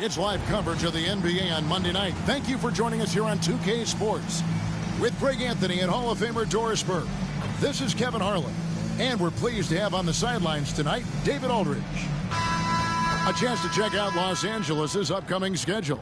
It's live coverage of the NBA on Monday night. Thank you for joining us here on 2K Sports. With Greg Anthony and Hall of Famer Doris Burke, this is Kevin Harlan. And we're pleased to have on the sidelines tonight, David Aldridge. A chance to check out Los Angeles' upcoming schedule.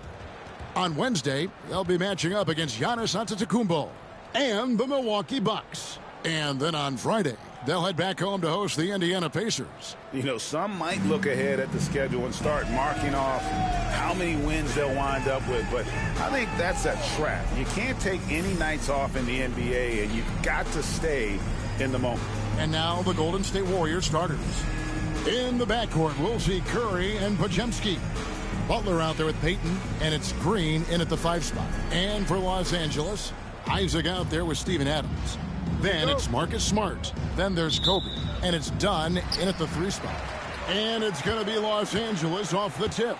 On Wednesday, they'll be matching up against Giannis Antetokounmpo and the Milwaukee Bucks. And then on Friday, they'll head back home to host the Indiana Pacers. You know, some might look ahead at the schedule and start marking off how many wins they'll wind up with, but I think that's a trap. You can't take any nights off in the NBA, and you've got to stay in the moment. And now the Golden State Warriors starters. In the backcourt, we'll see Curry and Podziemski. Butler out there with Payton, and it's Green in at the 5 spot. And for Los Angeles, Isaac out there with Steven Adams. Then it's Marcus Smart. Then there's Kobe. And it's Dunn in at the 3 spot. And it's going to be Los Angeles off the tip.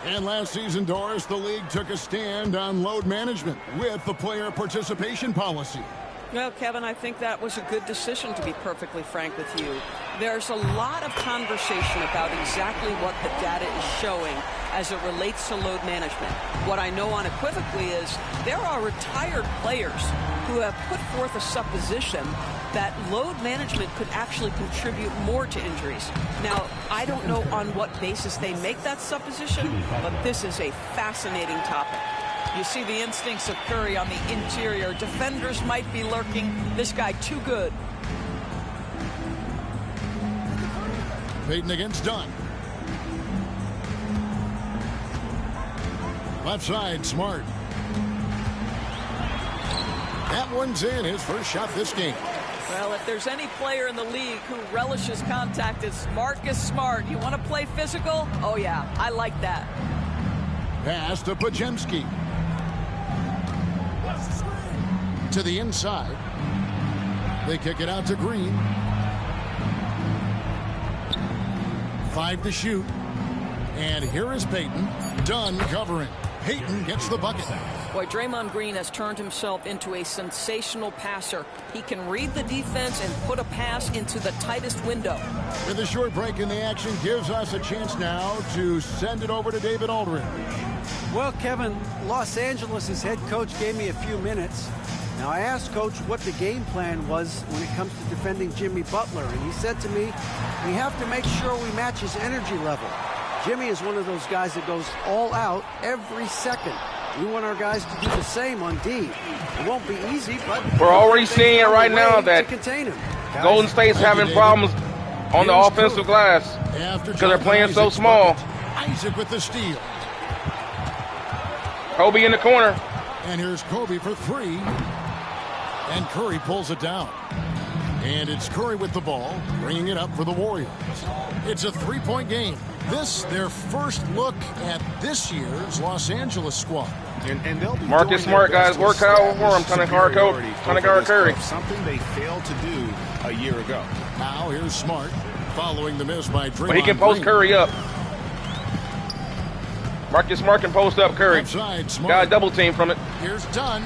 And last season, Doris, the league took a stand on load management with the player participation policy. Well, Kevin, I think that was a good decision, to be perfectly frank with you. There's a lot of conversation about exactly what the data is showing as it relates to load management. What I know unequivocally is there are retired players who have put forth a supposition that load management could actually contribute more to injuries. Now, I don't know on what basis they make that supposition, but this is a fascinating topic. You see the instincts of Curry on the interior. Defenders might be lurking. This guy too good. Payton against Dunn. Left side, Smart. That one's in, his first shot this game. Well, if there's any player in the league who relishes contact, it's Marcus Smart. You want to play physical? Oh, yeah, I like that. Pass to Podziemski. To the inside. They kick it out to Green. 5 to shoot. And here is Payton. Dunn covering. Payton gets the bucket. Boy, Draymond Green has turned himself into a sensational passer. He can read the defense and put a pass into the tightest window. With a short break in the action, gives us a chance now to send it over to David Aldridge. Well, Kevin, Los Angeles' head coach gave me a few minutes. Now, I asked Coach what the game plan was when it comes to defending Jimmy Butler, and he said to me, we have to make sure we match his energy level. Jimmy is one of those guys that goes all out every second. We want our guys to do the same on D. It won't be easy, but we're already seeing it right now that Golden State's having problems on the offensive glass because they're playing so small. Isaac with the steal. Kobe in the corner. And here's Kobe for 3. And Curry pulls it down. And it's Curry with the ball, bringing it up for the Warriors. It's a 3-point game. This, their first look at this year's Los Angeles squad. And they'll be Marcus Smart, guys, work out for him, trying to guard Curry. Something they failed to do a year ago. Now here's Smart, following the miss by Draymond. But he can post Green. Curry up. Marcus Smart can post up Curry. Got a double team from it. Here's Dunn.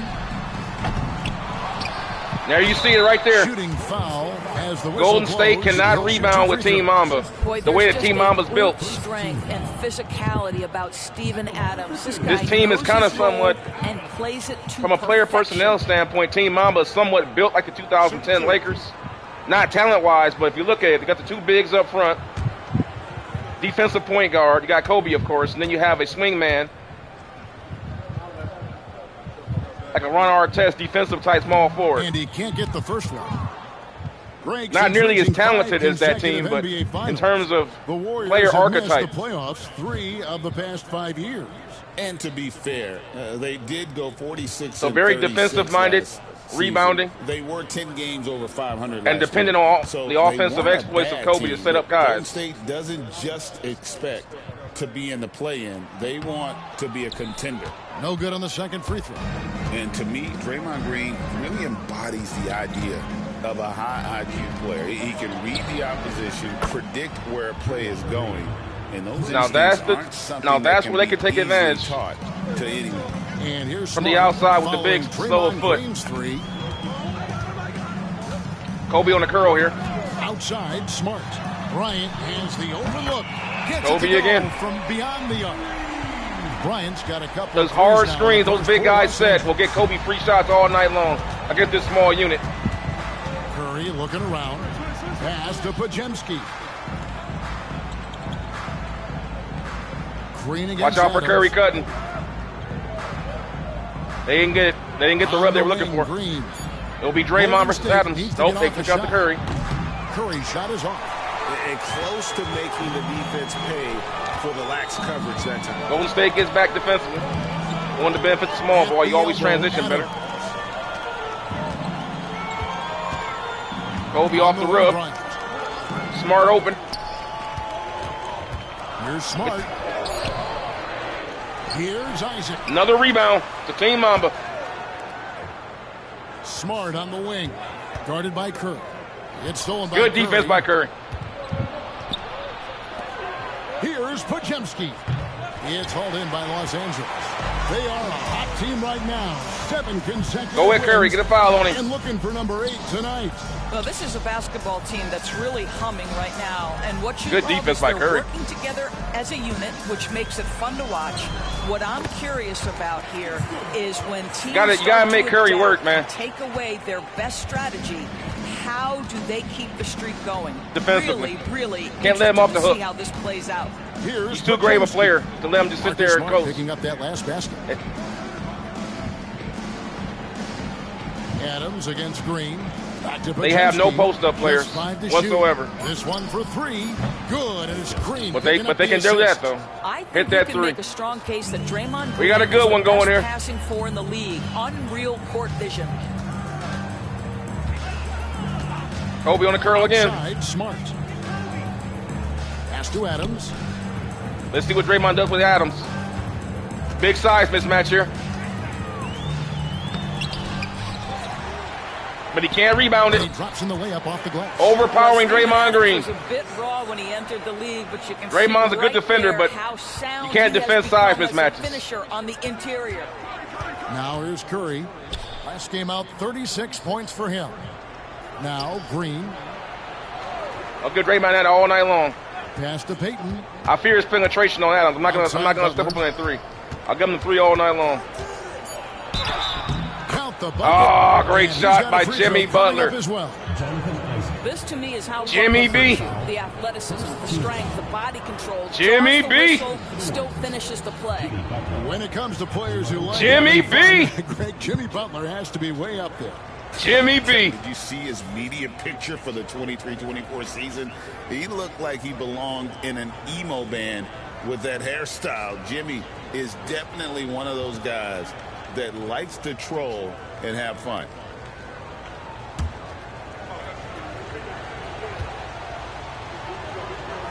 There you see it right there. Shooting foul as the Golden State cannot rebound with Team Mamba. Boy, the way that Team Mamba's built. Strength and physicality about Steven Adams. This team is kind of somewhat, and plays it to from a player perfection. personnel standpoint, Team Mamba is somewhat built like the 2010 Lakers. Not talent-wise, but if you look at it, they got the 2 bigs up front. Defensive point guard. You got Kobe, of course, and then you have a swing man. Like a Ron Artest defensive type small forward. And he can't get the first one. Greg, not nearly as talented as that team, but in terms of player archetype. The playoffs 3 of the past 5 years. And to be fair, they did go 46. So very defensive-minded, rebounding. They were 10 games over 500. And depending on the offensive exploits of Kobe to set up guys. Golden State doesn't just expect to be in the play-in. They want to be a contender. No good on the second free throw. And to me, Draymond Green really embodies the idea of a high IQ player. He can read the opposition, predict where a play is going, and those now that's where they can take advantage taught to anyone. And here's from the outside with the big slow foot. Kobe on the curl here. Outside, Smart. Bryant has the overlook. Gets Kobe again from beyond the arc. Bryant's got a couple. Those hard screens, those big guys set will get Kobe free shots all night long against this small unit. Curry looking around. Pass to Pajemski. Green against Watch out for Adams. Curry cutting. They didn't get it. They didn't get the rub they were looking for. Green. It'll be Draymond versus Adams. Nope, they kick out to Curry. Curry shot is off. And close to making the defense pay for the lax coverage that time. Golden State gets back defensively. Going to benefit the small ball. You always transition better. Kobe off the rub. Smart open. Here's Smart. Here's Isaac. Another rebound to Team Mamba. Smart on the wing. Guarded by Curry. It's stolen by Good Curry. defense by Curry. Here's Pajemski. It's hauled in by Los Angeles. They are a hot team right now. 7 consecutive Go ahead, Curry. wins. Get a foul on him. And looking for number 8 tonight. Well, this is a basketball team that's really humming right now. And what you Good love defense is by they're Curry. working together as a unit, which makes it fun to watch. What I'm curious about here is when teams You gotta start make to Curry adapt work, man. and take away their best strategy, how do they keep the streak going? Defensively. Really Can't let him off the interesting to hook. see how this plays out. Here's He's too great of a player to let him just sit there and Smart coast. picking up that last basket. Adams against Green. Back to They have no Pajemski. post-up players Just 5 to whatsoever. shoot. This one for 3. Good, and it's Green. But they picking up can the do that assist. though. I think Hit that you can three. make a strong case that Draymond We got a Green good is one the going best here. passing four in the league. Unreal court vision. Kobe on the curl again. Outside, Smart. Pass to Adams. Let's see what Draymond does with Adams. Big size mismatch here. But he can't rebound And he it. drops in the layup off the glass. Overpowering Draymond Green. He was a bit raw when he entered the league, but you can Draymond's see a good right defender, there but how sound you can't he has defend size become as a mismatches. finisher on the interior. Now here's Curry. Last game out, 36 points for him. Now Green. I'll give Draymond that all night long. Pass to Payton. I fear his penetration on Adams. I'm not gonna step up on that three. I'll give him the 3 all night long. Count the bucket. Oh, great And he's shot got a by free Jimmy throw coming Butler. up as well. This to me is how Jimmy Butler B. finishes. The athleticism, the strength, the body control. Jimmy draws the B. whistle, still finishes the play. When it comes to players who like Jimmy having B. fun, Greg, Jimmy Butler has to be way up there. Jimmy B. Did you see his media picture for the 23-24 season? He looked like he belonged in an emo band with that hairstyle. Jimmy is definitely one of those guys that likes to troll and have fun.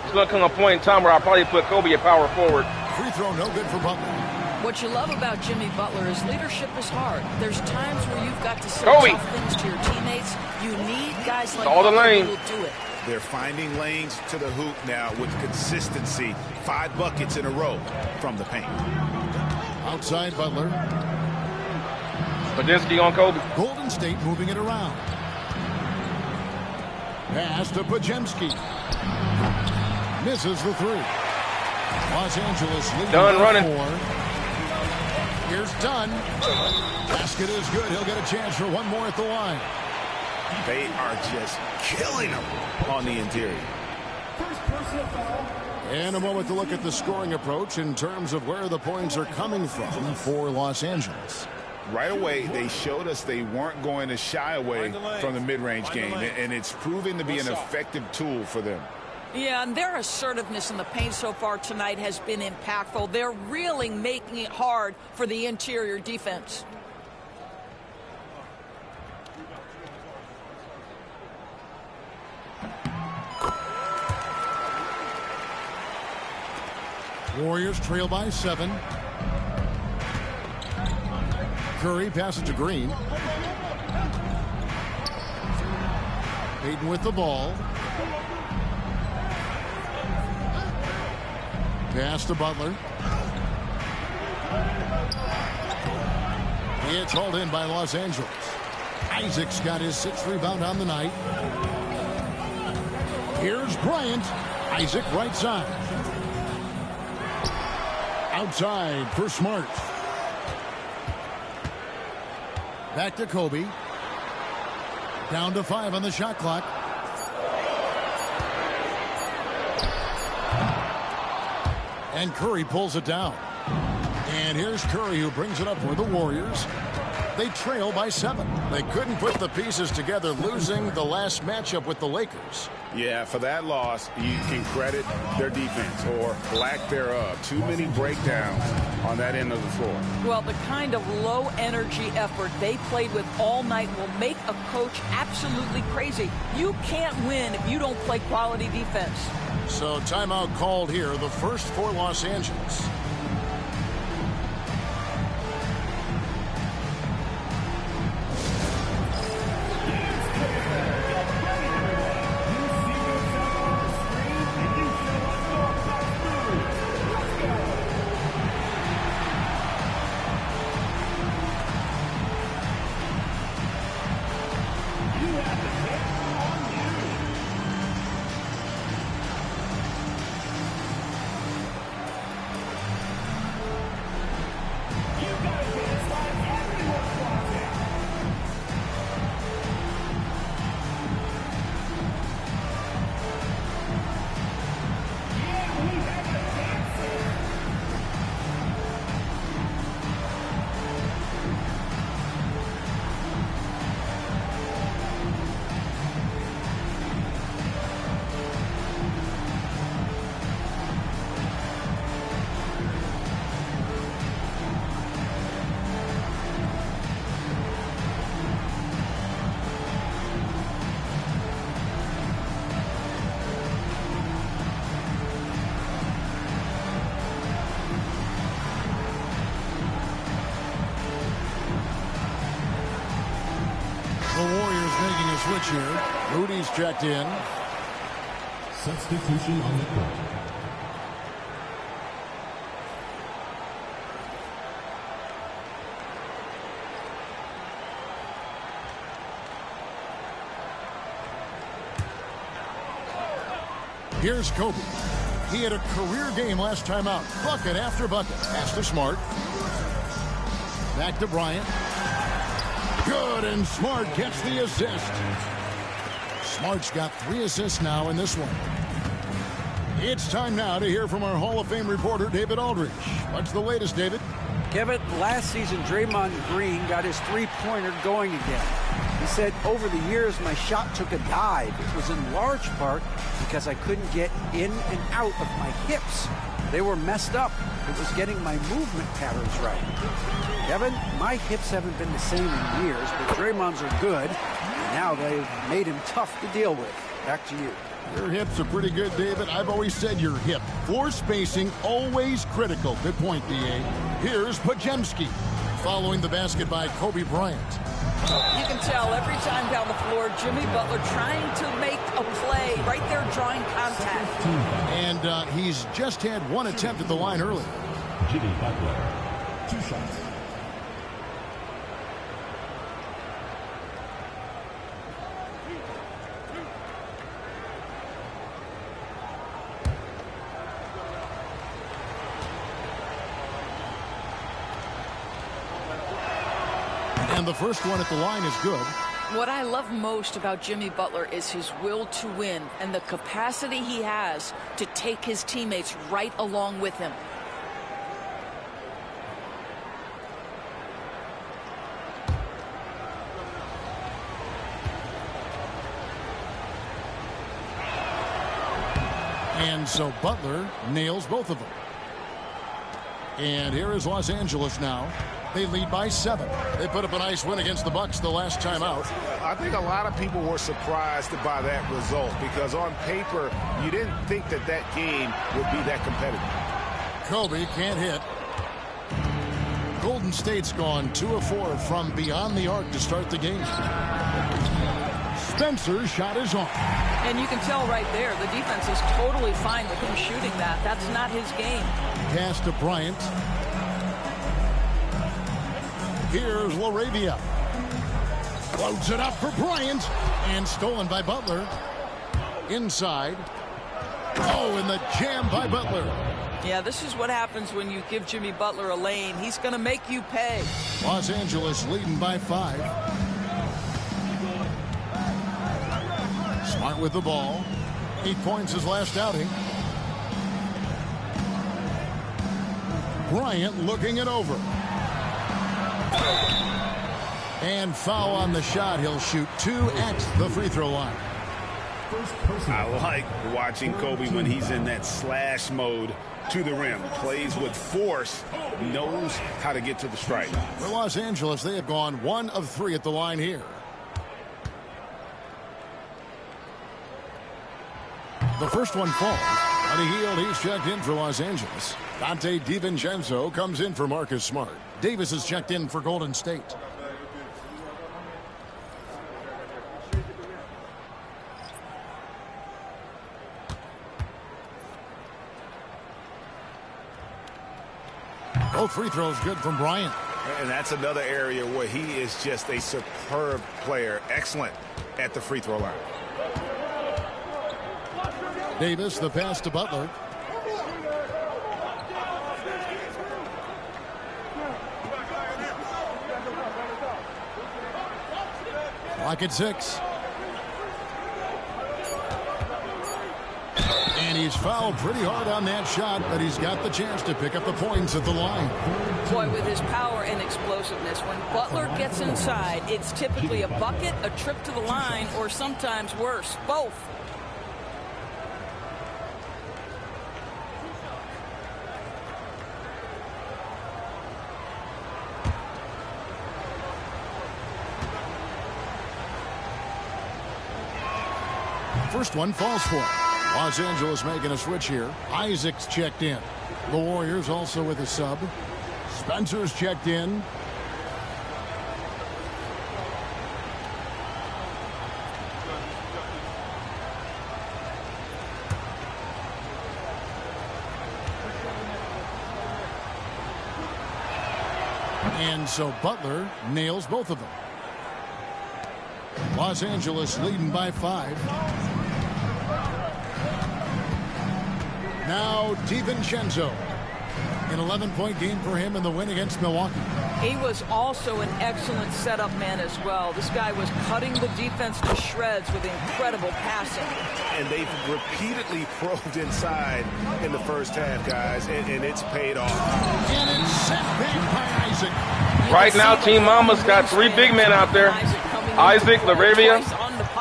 It's going to come a point in time where I'll probably put Kobe at power forward. Free throw no good for Butler. What you love about Jimmy Butler is leadership is hard. There's times where you've got to say Kobe. tough things to your teammates. You need guys like All the Butler lane. who will do it. They're finding lanes to the hoop now with consistency. 5 buckets in a row from the paint. Outside Butler. Pajemski on Kobe. Golden State moving it around. Pass to Pajemski. Misses the 3. Los Angeles leading Dunn by running. 4. Here's Dunn. Basket is good. He'll get a chance for one more at the line. They are just killing them on the interior. And a moment to look at the scoring approach in terms of where the points are coming from for Los Angeles. Right away, they showed us they weren't going to shy away from the mid-range game, and it's proven to be an effective tool for them. Yeah, and their assertiveness in the paint so far tonight has been impactful. They're really making it hard for the interior defense. Warriors trail by 7. Curry passes to Green. Payton with the ball. Pass to Butler. It's hauled in by Los Angeles. Isaac's got his 6th rebound on the night. Here's Bryant. Isaac right side. Outside for Smart. Back to Kobe. Down to 5 on the shot clock. And Curry pulls it down. And here's Curry, who brings it up for the Warriors. They trail by 7. They couldn't put the pieces together, losing the last matchup with the Lakers. Yeah, for that loss, you can credit their defense or lack thereof. Too many breakdowns on that end of the floor. Well, the kind of low-energy effort they played with all night will make a coach absolutely crazy. You can't win if you don't play quality defense. So timeout called here, the first for Los Angeles. The Warriors making a switch here. Rudy's checked in. Substitution on the court. Here's Kobe. He had a career game last time out. Bucket after bucket. Pass to Smart. Back to Bryant. Good, and Smart gets the assist. Smart's got 3 assists now in this one. It's time now to hear from our Hall of Fame reporter, David Aldridge. What's the latest, David? Kevin, last season, Draymond Green got his three-pointer going again. He said, over the years, my shot took a dive. It was in large part because I couldn't get in and out of my hips. They were messed up. It was getting my movement patterns right. Kevin, my hips haven't been the same in years, but Draymond's are good. And now they've made him tough to deal with. Back to you. Your hips are pretty good, David. I've always said your hip. Floor spacing, always critical. Good point, D.A. Here's Pajemski, following the basket by Kobe Bryant. You can tell every time down the floor, Jimmy Butler trying to make a play, right there drawing contact. And he's just had 1 attempt at the line earlier. Jimmy Butler, 2 shots. And the first one at the line is good. What I love most about Jimmy Butler is his will to win and the capacity he has to take his teammates right along with him. And so Butler nails both of them. And here is Los Angeles now. They lead by 7. They put up a nice win against the Bucks the last time out. I think a lot of people were surprised by that result because on paper, you didn't think that that game would be that competitive. Kobe can't hit. Golden State's gone 2 of 4 from beyond the arc to start the game. Spencer's shot is on. And you can tell right there, the defense is totally fine with him shooting that. That's not his game. Pass to Bryant. Here's LaRavia. Loads it up for Bryant. And stolen by Butler. Inside. Oh, and the jam by Butler. Yeah, this is what happens when you give Jimmy Butler a lane. He's going to make you pay. Los Angeles leading by 5. Smart with the ball. 8 points his last outing. Bryant looking it over. And foul on the shot. He'll shoot 2 at the free throw line. I like watching Kobe when he's in that slash mode to the rim. Plays with force, knows how to get to the stripe. For Los Angeles, they have gone 1 of 3 at the line here. The first one falls. On a heel, he's checked in for Los Angeles. Dante DiVincenzo comes in for Marcus Smart. Davis is checked in for Golden State. Both free throws good from Bryant. And that's another area where he is just a superb player. Excellent at the free throw line. Davis, the pass to Butler. Clock at 6. And he's fouled pretty hard on that shot, but he's got the chance to pick up the points at the line. Boy, with his power and explosiveness, when Butler gets inside, it's typically a bucket, a trip to the line, or sometimes worse, both. First one falls for him. Los Angeles making a switch here. Isaac's checked in. The Warriors also with a sub. Spencer's checked in. And so Butler nails both of them. Los Angeles leading by 5. Now DiVincenzo. An 11-point game for him in the win against Milwaukee. He was also an excellent setup man as well. This guy was cutting the defense to shreds with incredible passing. And they've repeatedly probed inside in the first half, guys, and it's paid off. And it's set back by Isaac. Right now, Team Mamba's got 3 big men out there. Isaac, Laravia,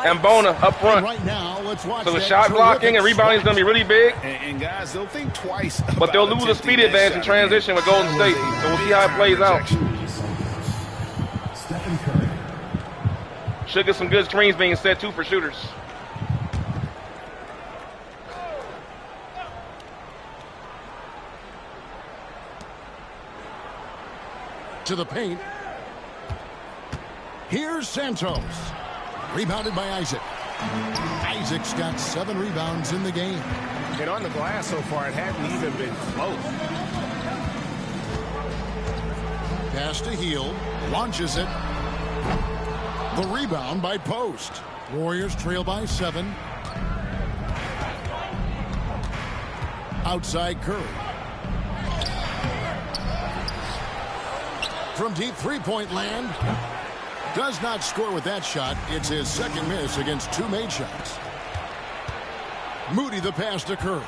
and Bona up front. Right now, let's watch so the shot blocking and rebounding is going to be really big. And guys, they'll think twice. But they'll lose the speed advantage in transition with Golden State. So we'll see how it plays out. Should get some good screens being set, too, for shooters. To the paint. Here's Santos. Rebounded by Isaac. Isaac's got 7 rebounds in the game. And on the glass so far, it hadn't even been close. Pass to Hield. Launches it. The rebound by Post. Warriors trail by 7. Outside Curry. From deep three-point land. Does not score with that shot. It's his second miss against 2 made shots. Moody the pass to Curry.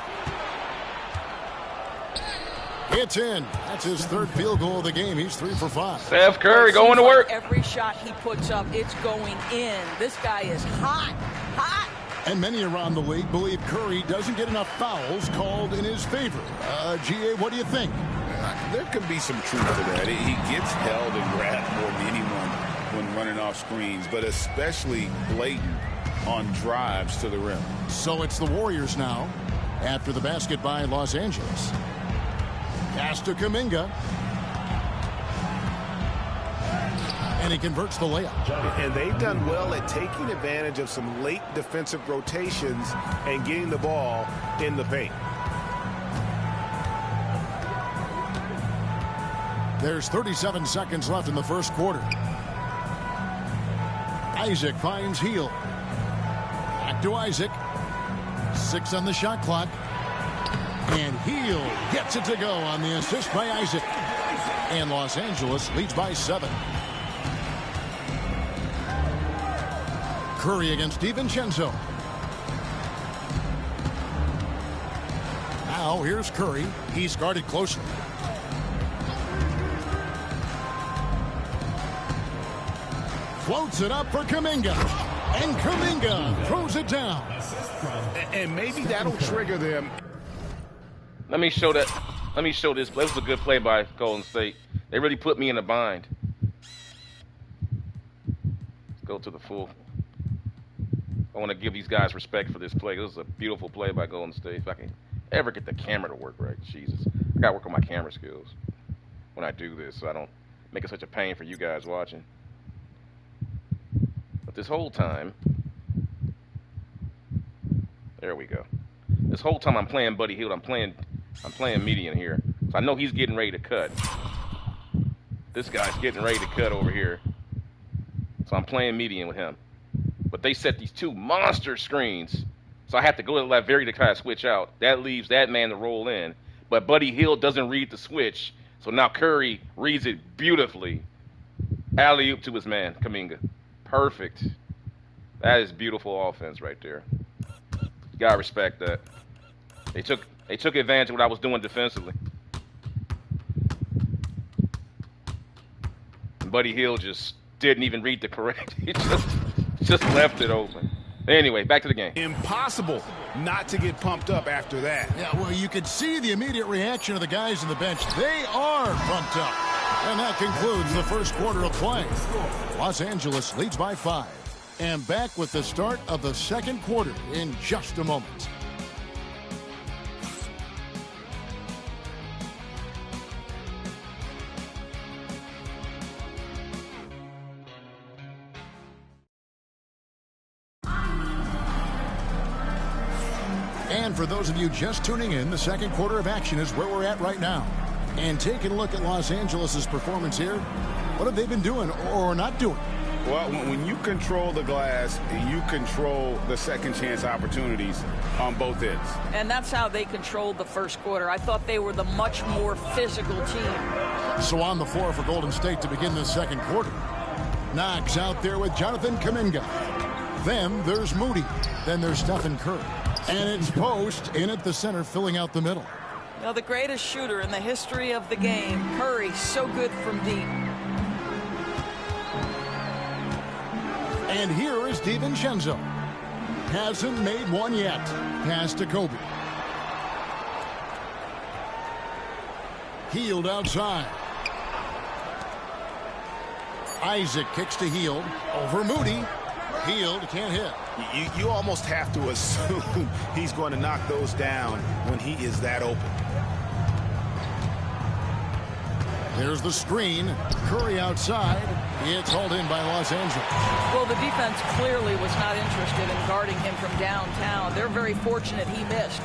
It's in. That's his 3rd field goal of the game. He's 3 for 5. Steph Curry going to work. Every shot he puts up, it's going in. This guy is hot, hot. And many around the league believe Curry doesn't get enough fouls called in his favor. GA, what do you think? There could be some truth to that. He gets held and grabbed more than anyone when running off screens, but especially blatant on drives to the rim. So it's the Warriors now after the basket by Los Angeles. Pass to Kuminga. And he converts the layup. And they've done well at taking advantage of some late defensive rotations and getting the ball in the paint. There's 37 seconds left in the first quarter. Isaac finds Hield. Back to Isaac. 6 on the shot clock. And Hield gets it to go on the assist by Isaac. And Los Angeles leads by 7. Curry against DiVincenzo. Now here's Curry. He's guarded closely. Floats it up for Kuminga. And Kuminga throws it down. And maybe that'll trigger them. Let me show this play. This was a good play by Golden State. They really put me in a bind. Let's go to the full. I want to give these guys respect for this play. This is a beautiful play by Golden State. If I can ever get the camera to work right. Jesus. I got to work on my camera skills when I do this so I don't make it such a pain for you guys watching. But this whole time, there we go. This whole time I'm playing Buddy Hield. I'm playing median here. So I know he's getting ready to cut. This guy's getting ready to cut over here. So I'm playing median with him. But they set these 2 monster screens. So I have to go to Laveri to kind of switch out. That leaves that man to roll in. But Buddy Hield doesn't read the switch. So now Curry reads it beautifully. Alley-oop to his man, Kuminga. Perfect. That is beautiful offense right there. You gotta respect that. They took advantage of what I was doing defensively. And Buddy Hield just didn't even read the correct. He just left it open. Anyway, back to the game. Impossible not to get pumped up after that. Yeah, well, you could see the immediate reaction of the guys on the bench. They are pumped up. And that concludes the first quarter of play. Los Angeles leads by 5. And back with the start of the second quarter in just a moment. And for those of you just tuning in, the second quarter of action is where we're at right now. And taking a look at Los Angeles' performance here, what have they been doing or not doing? Well, when you control the glass, you control the second chance opportunities on both ends. And that's how they controlled the first quarter. I thought they were the much more physical team. So on the floor for Golden State to begin this second quarter. Knox out there with Jonathan Kuminga. Then there's Moody. Then there's Stephen Curry. And it's Post in at the center, filling out the middle. Now, the greatest shooter in the history of the game, Curry, so good from deep. And here is DiVincenzo. Hasn't made one yet. Pass to Kobe. Hield outside. Isaac kicks to Hield. Over Moody. Hield can't hit. You almost have to assume he's going to knock those down when he is that open. There's the screen. Curry outside. It's hauled in by Los Angeles. Well, the defense clearly was not interested in guarding him from downtown. They're very fortunate he missed.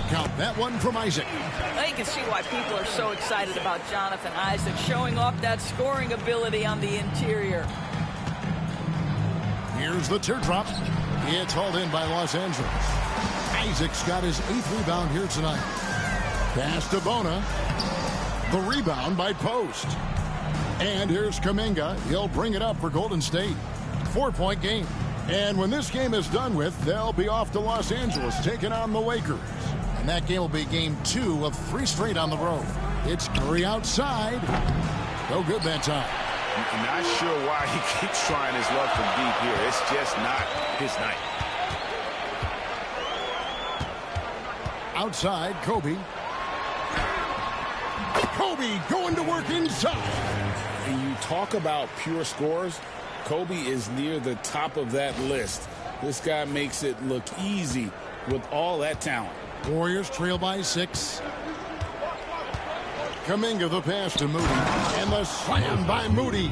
Count that one from Isaac. Now you can see why people are so excited about Jonathan Isaac showing off that scoring ability on the interior. Here's the teardrop. It's hauled in by Los Angeles. Isaac's got his 8th rebound here tonight. Pass to Bona. The rebound by Post. And here's Kuminga. He'll bring it up for Golden State. 4-point game. And when this game is done with, they'll be off to Los Angeles taking on the Lakers. And that game will be game 2 of 3 straight on the road. It's Curry outside. No good that time. I'm not sure why he keeps trying his luck from deep here. It's just not his night. Outside, Kobe. Kobe going to work inside. When you talk about pure scores, Kobe is near the top of that list. This guy makes it look easy with all that talent. Warriors trail by 6. Kuminga the pass to Moody. And the slam by Moody.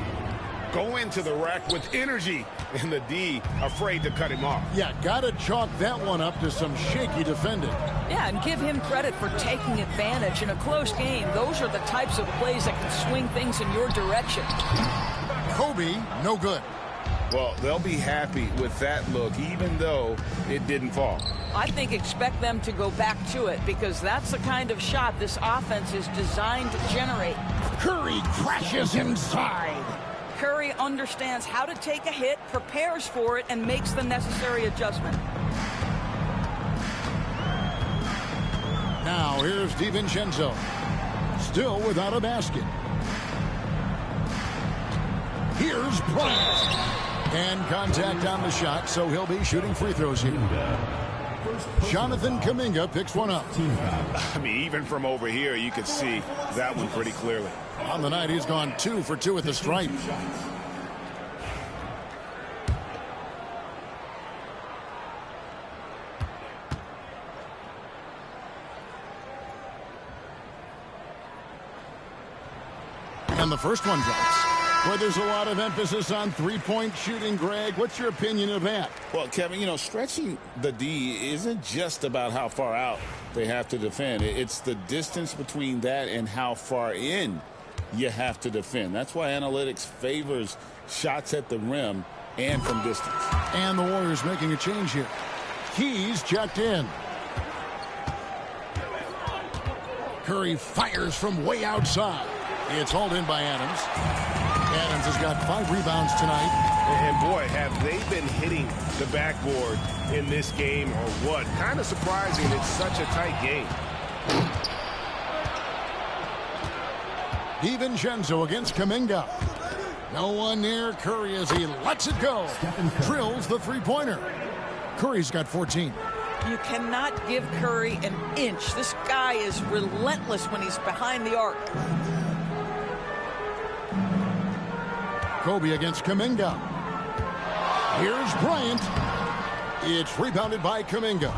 Go into the rack with energy. And the D afraid to cut him off. Yeah, got to chalk that one up to some shaky defending. Yeah, and give him credit for taking advantage in a close game. Those are the types of plays that can swing things in your direction. Kobe, no good. Well, they'll be happy with that look, even though it didn't fall. I think expect them to go back to it because that's the kind of shot this offense is designed to generate. Curry crashes inside. Curry understands how to take a hit, prepares for it, and makes the necessary adjustment. Now here's DiVincenzo. Still without a basket. Here's Bryant. And contact on the shot, so he'll be shooting free throws here. Jonathan Kuminga picks one up. I mean, even from over here, you could see that one pretty clearly. On the night, he's gone 2 for 2 at the stripe. And the first one drops. Well, there's a lot of emphasis on three-point shooting, Greg. What's your opinion of that? Well, Kevin, you know, stretching the D isn't just about how far out they have to defend. It's the distance between that and how far in you have to defend. That's why analytics favors shots at the rim and from distance. And the Warriors making a change here. Keys checked in. Curry fires from way outside. It's hauled in by Adams. Adams has got 5 rebounds tonight. And boy, have they been hitting the backboard in this game or what? Kind of surprising. It's such a tight game. DiVincenzo against Kuminga. No one near Curry as he lets it go. Drills the three-pointer. Curry's got 14. You cannot give Curry an inch. This guy is relentless when he's behind the arc. Kobe against Kuminga. Here's Bryant. It's rebounded by Kuminga.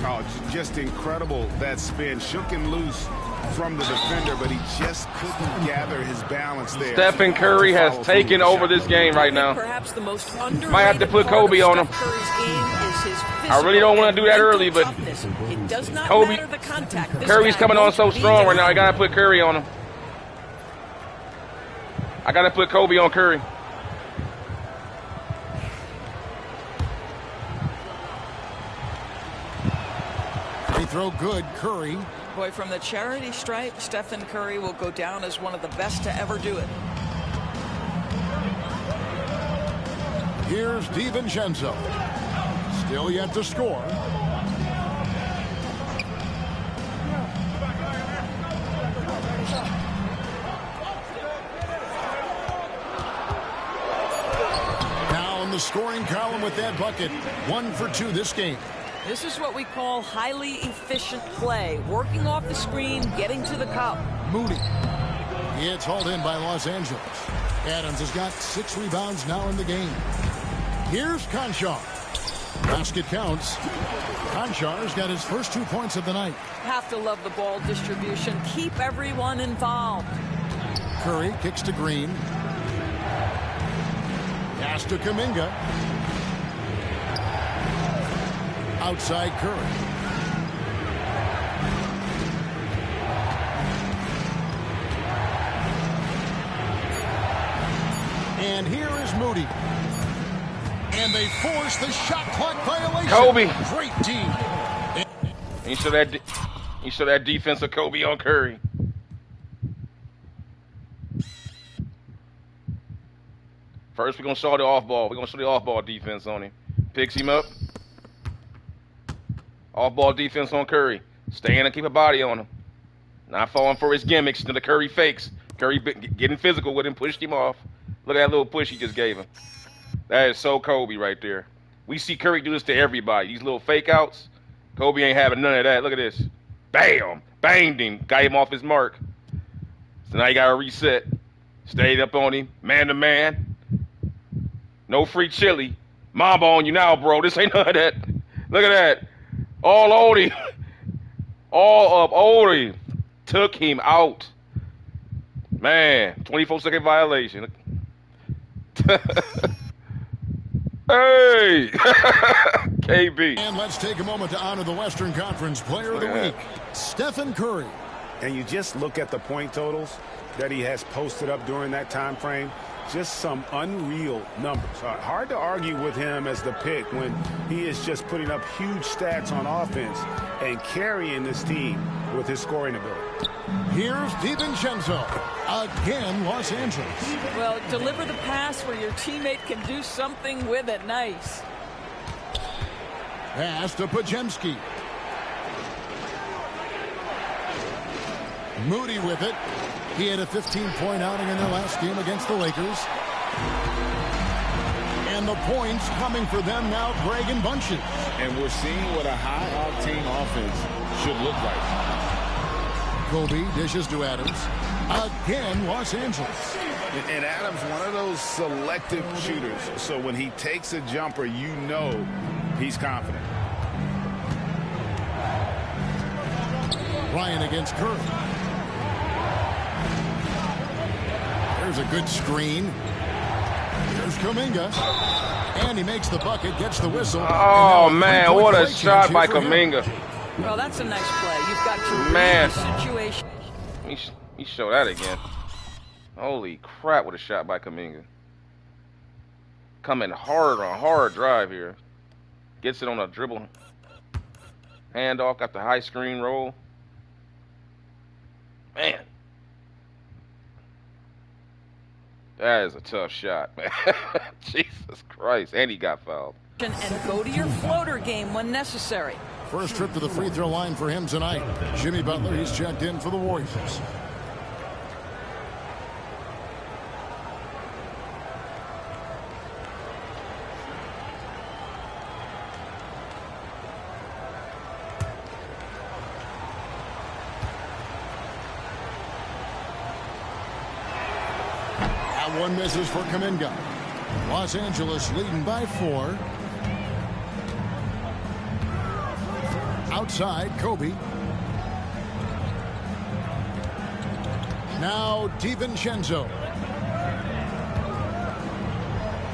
Oh, just incredible, that spin. Shook him loose from the defender, but he just couldn't gather his balance there. Stephen Curry has taken over this game right now. Perhaps the most underrated Might have to put Kobe on him. I really don't want to do that early, but it does not Kobe, matter the contact. Curry's coming on so strong right now. I got to put Curry on him. I got to put Kobe on Curry. Free throw good, Curry. Boy, from the charity stripe, Stephen Curry will go down as one of the best to ever do it. Here's DiVincenzo. Still yet to score. Now in the scoring column with that bucket. 1 for 2 this game. This is what we call highly efficient play. Working off the screen, getting to the cup. Moody. It's hauled in by Los Angeles. Adams has got 6 rebounds now in the game. Here's Conchar. Basket counts. Conchar's got his first 2 points of the night. Have to love the ball distribution. Keep everyone involved. Curry kicks to Green. Pass to Kuminga. Outside Curry. And here is Moody. And they force the shot clock violation. Kobe. Great team. You show that defense of Kobe on Curry. First, we're going to show the off-ball. We're going to show the off-ball defense on him. Picks him up. Off-ball defense on Curry. Stay in and keep a body on him. Not falling for his gimmicks to the Curry fakes. Curry getting physical with him, pushed him off. Look at that little push he just gave him. That is so Kobe right there. We see Curry do this to everybody. These little fake outs. Kobe ain't having none of that. Look at this. Bam! Banged him. Got him off his mark. So now you got to reset. Stayed up on him. Man to man. No free chili. Mamba on you now, bro. This ain't none of that. Look at that. All over him. All up over him. Took him out. Man, 24-second violation. Hey! KB. And let's take a moment to honor the Western Conference Player of the Week, Stephen Curry. And you just look at the point totals that he has posted up during that time frame. Just some unreal numbers. Hard to argue with him as the pick when he is just putting up huge stats on offense and carrying this team with his scoring ability. Here's DiVincenzo. Again, Los Angeles. Well, deliver the pass where your teammate can do something with it. Nice. Pass to Podziemski. Moody with it. He had a 15-point outing in their last game against the Lakers. And the points coming for them now, Greg in bunches. And we're seeing what a high-octane offense should look like. Kobe dishes to Adams. Again, Los Angeles. And Adams, one of those selective shooters. So when he takes a jumper, you know he's confident. Bryant against Curry. There's a good screen. Here's Kuminga. And he makes the bucket, gets the whistle. Oh, man, what a shot by Kuminga. Well, that's a nice play. You've got to read the situation. Let me show that again. Holy crap, what a shot by Kuminga. Coming hard on a hard drive here. Gets it on a dribble. Handoff, got the high screen roll. Man. That is a tough shot, man. Jesus Christ. And he got fouled. And go to your floater game when necessary. First trip to the free throw line for him tonight. Jimmy Butler, he's checked in for the Warriors. That one misses for Kuminga. Los Angeles leading by 4. Outside, Kobe. Now DiVincenzo.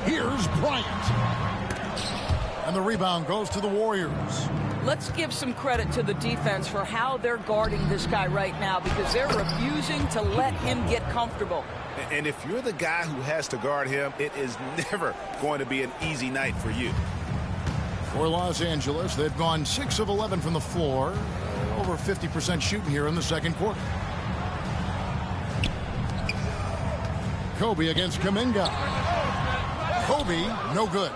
Here's Bryant. And the rebound goes to the Warriors. Let's give some credit to the defense for how they're guarding this guy right now, because they're refusing to let him get comfortable. And if you're the guy who has to guard him, it is never going to be an easy night for you. For Los Angeles, they've gone 6 of 11 from the floor. Over 50% shooting here in the second quarter. Kobe against Kuminga. Kobe, no good.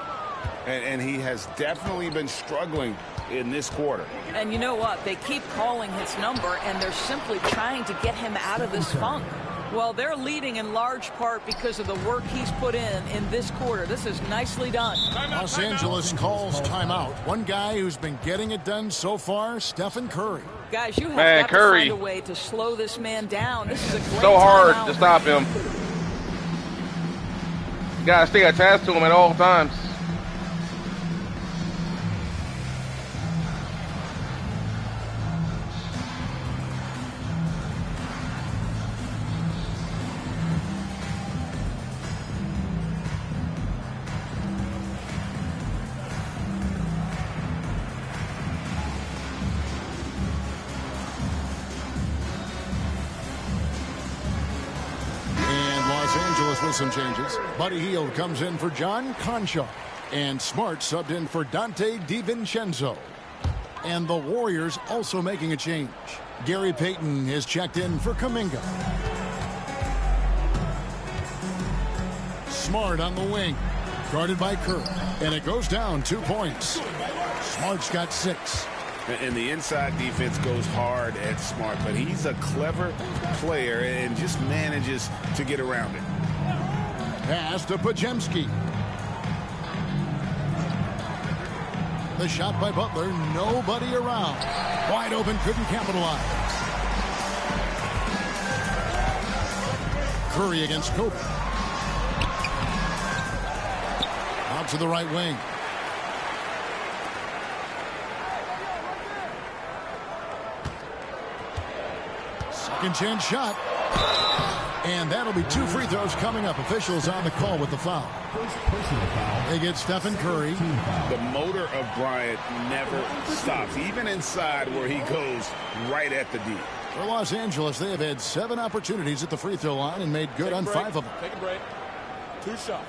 And he has definitely been struggling in this quarter. And you know what? They keep calling his number, and they're simply trying to get him out of this funk. Well, they're leading in large part because of the work he's put in this quarter. This is nicely done. Los Angeles calls timeout. One guy who's been getting it done so far, Stephen Curry. Guys, you have got to find a way to slow this man down. This is a great so hard timeout. to stop him. You gotta stay attached to him at all times. With some changes. Buddy Hield comes in for John Concha. And Smart subbed in for Dante DiVincenzo. And the Warriors also making a change. Gary Payton is checked in for Kuminga. Smart on the wing. Guarded by Kerr. And it goes down 2 points. Smart's got 6. And the inside defense goes hard at Smart, but he's a clever player and just manages to get around it. Pass to Podziemski. The shot by Butler, nobody around. Wide open, couldn't capitalize. Curry against Kobe. Out to the right wing. Second chance shot. And that'll be 2 free throws coming up. Officials on the call with the foul. They get Stephen Curry. The motor of Bryant never stops, even inside where he goes right at the D. For Los Angeles, they have had 7 opportunities at the free throw line and made good on 5 of them. Take a break. 2 shots.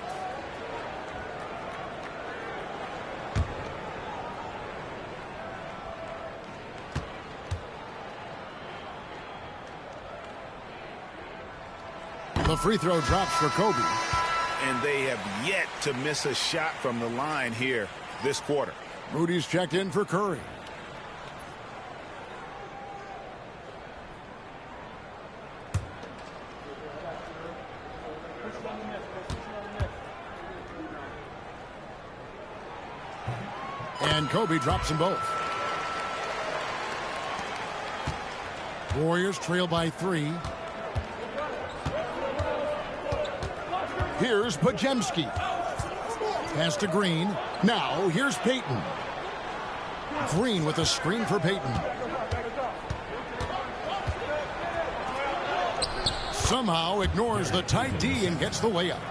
The free throw drops for Kobe. And they have yet to miss a shot from the line here this quarter. Moody's checked in for Curry. And Kobe drops them both. Warriors trail by 3. Here's Pajemski. Pass to Green. Now here's Payton. Green with a screen for Payton. Somehow ignores the tight D and gets the way up.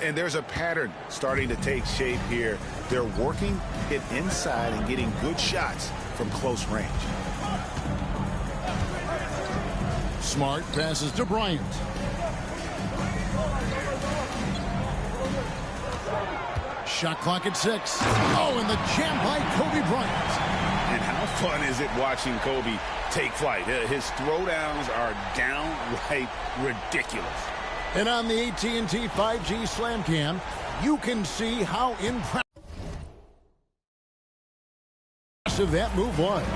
And there's a pattern starting to take shape here. They're working it inside and getting good shots from close range. Smart passes to Bryant. Shot clock at 6. Oh, and the jam by Kobe Bryant. And how fun is it watching Kobe take flight? His throwdowns are downright ridiculous. And on the AT&T 5G Slam Cam, you can see how impressive that move was.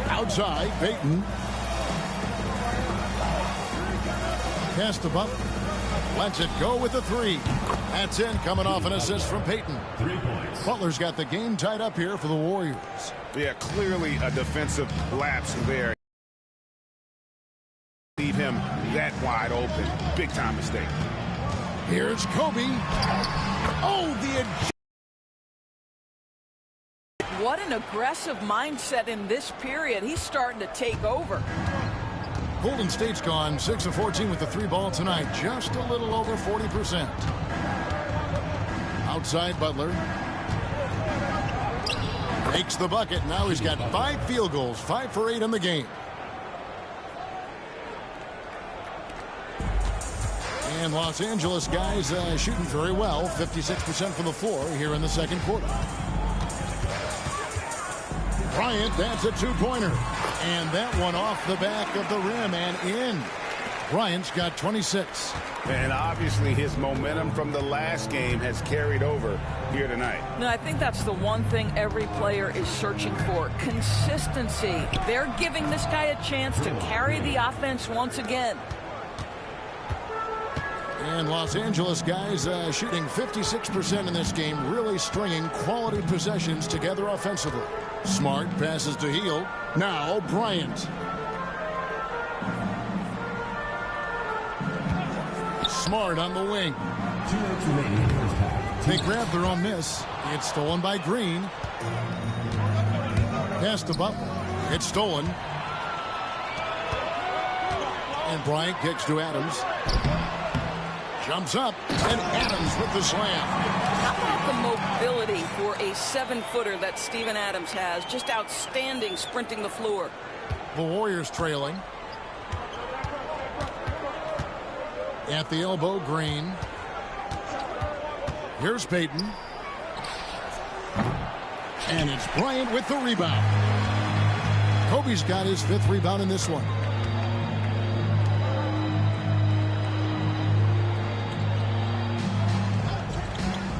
Outside, Payton. Pass to Butler. Lets it go with a 3. That's in, coming off an assist from Payton. 3 points. Butler's got the game tied up here for the Warriors. Yeah, clearly a defensive lapse there. Leave him that wide open. Big time mistake. Here's Kobe. Oh, What an aggressive mindset in this period. He's starting to take over. Golden State's gone 6 of 14 with the 3 ball tonight. Just a little over 40%. Outside Butler. Makes the bucket. Now he's got 5 field goals. 5 for 8 in the game. And Los Angeles guys shooting very well. 56% from the floor here in the second quarter. Bryant, that's a 2-pointer. And that one off the back of the rim and in. Bryant's got 26. And obviously his momentum from the last game has carried over here tonight. No, I think that's the one thing every player is searching for. Consistency. They're giving this guy a chance to carry the offense once again. And Los Angeles guys shooting 56% in this game, really stringing quality possessions together offensively. Smart passes to Hield. Now Bryant. Smart on the wing. 2 minutes remaining in the first half. They grab their own miss. It's stolen by Green. Pass to Butler. It's stolen. And Bryant kicks to Adams. Jumps up, and Adams with the slam. How about the mobility for a 7-footer that Steven Adams has? Just outstanding sprinting the floor. The Warriors trailing. At the elbow, Green. Here's Payton. And it's Bryant with the rebound. Kobe's got his 5th rebound in this one.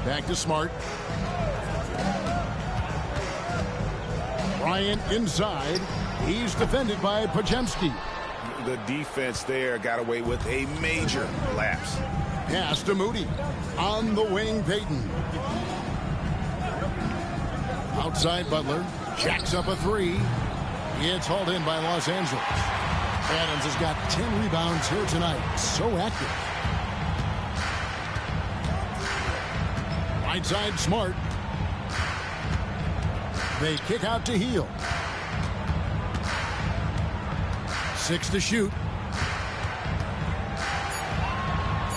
Back to Smart. Bryant inside. He's defended by Pajemski. The defense there got away with a major lapse. Pass to Moody. On the wing, Payton. Outside Butler. Jacks up a 3. It's hauled in by Los Angeles. Adams has got 10 rebounds here tonight. So active. Right side, Smart. They kick out to Hield. 6 to shoot.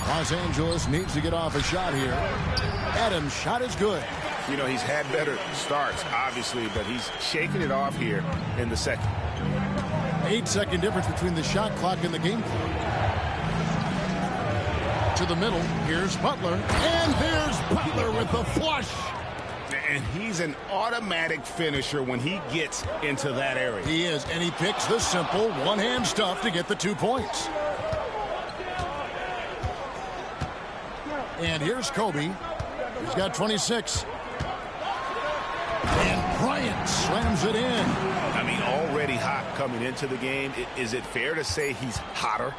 Los Angeles needs to get off a shot here. Adams' shot is good. You know, he's had better starts, obviously, but he's shaking it off here in the second. 8-second difference between the shot clock and the game clock. To the middle, here's Butler, and there's Butler with the flush. And he's an automatic finisher when he gets into that area. He is, and he picks the simple one-hand stuff to get the 2 points. And here's Kobe. He's got 26. And Bryant slams it in. I mean, already hot coming into the game. Is it fair to say he's hotter?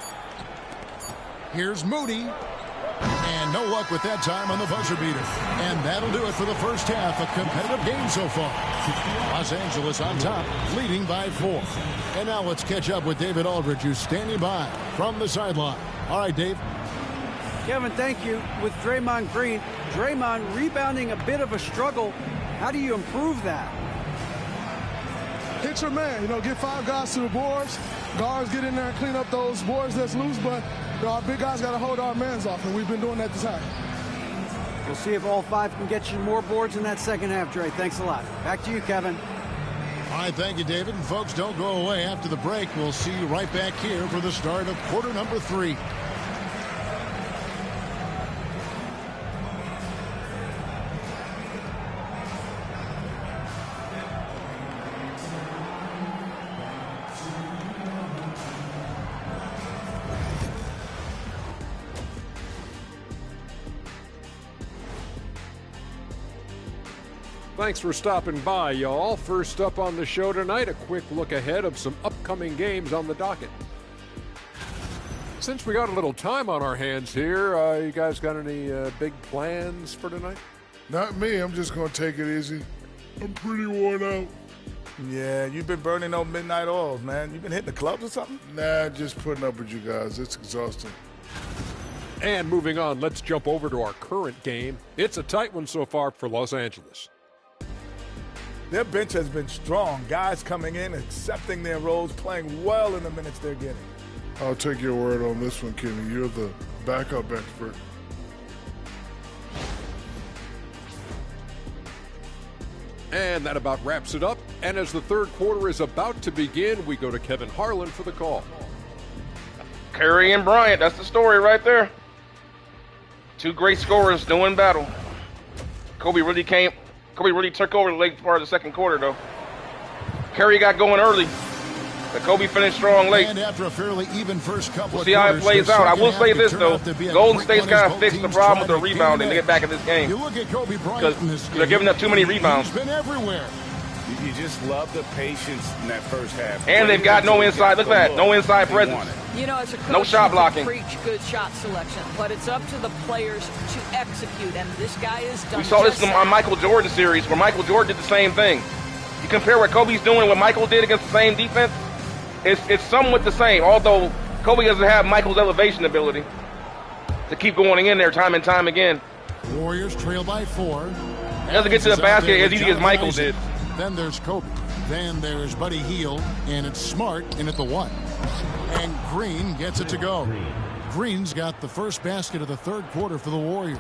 Here's Moody. And no luck with that time on the buzzer beater. And that'll do it for the first half. A competitive game so far. Los Angeles on top, leading by 4. And now let's catch up with David Aldridge, who's standing by from the sideline. All right, Dave. Kevin, thank you. With Draymond Green, Draymond rebounding a bit of a struggle. How do you improve that? Hit your man. You know, get 5 guys to the boards. Guards get in there and clean up those boards that's loose, but you know, our big guys got to hold our mans off, and we've been doing that this half. We'll see if all 5 can get you more boards in that second half, Dre. Thanks a lot. Back to you, Kevin. All right, thank you, David. And folks, don't go away. After the break, we'll see you right back here for the start of quarter number 3. Thanks for stopping by, y'all. First up on the show tonight, a quick look ahead of some upcoming games on the docket. Since we got a little time on our hands here, you guys got any big plans for tonight? Not me. I'm just going to take it easy. I'm pretty worn out. Yeah, you've been burning those midnight oils, man. You been hitting the clubs or something? Nah, just putting up with you guys. It's exhausting. And moving on, let's jump over to our current game. It's a tight one so far for Los Angeles. Their bench has been strong. Guys coming in, accepting their roles, playing well in the minutes they're getting. I'll take your word on this one, Kenny. You're the backup expert. And that about wraps it up. And as the third quarter is about to begin, we go to Kevin Harlan for the call. Curry and Bryant, that's the story right there. 2 great scorers doing battle. Kobe really took over the late part of the second quarter, though. Curry got going early, but Kobe finished strong late. And after a fairly even first couple we'll see how it plays out. I will say this, though. Golden State's got to fix the problem with the rebounding to get back in this game. You look at Kobe Bryant in this game. They're giving up too many rebounds. He's been everywhere. You just love the patience in that first half. And they've got no inside. Look at that. No inside presence. You know, as a coach, no shot blocking. Preach good shot selection, but it's up to the players to execute, and this guy is done. We saw this on Michael Jordan series where Michael Jordan did the same thing. You compare what Kobe's doing and what Michael did against the same defense, it's somewhat the same, although Kobe doesn't have Michael's elevation ability to keep going in there time and time again. Warriors trail by 4. He doesn't get to the basket as easy as Michael did. Then there's Kobe. Then there's Buddy Hield, and it's Smart in at the 1. And Green gets it to go. Green's got the first basket of the third quarter for the Warriors.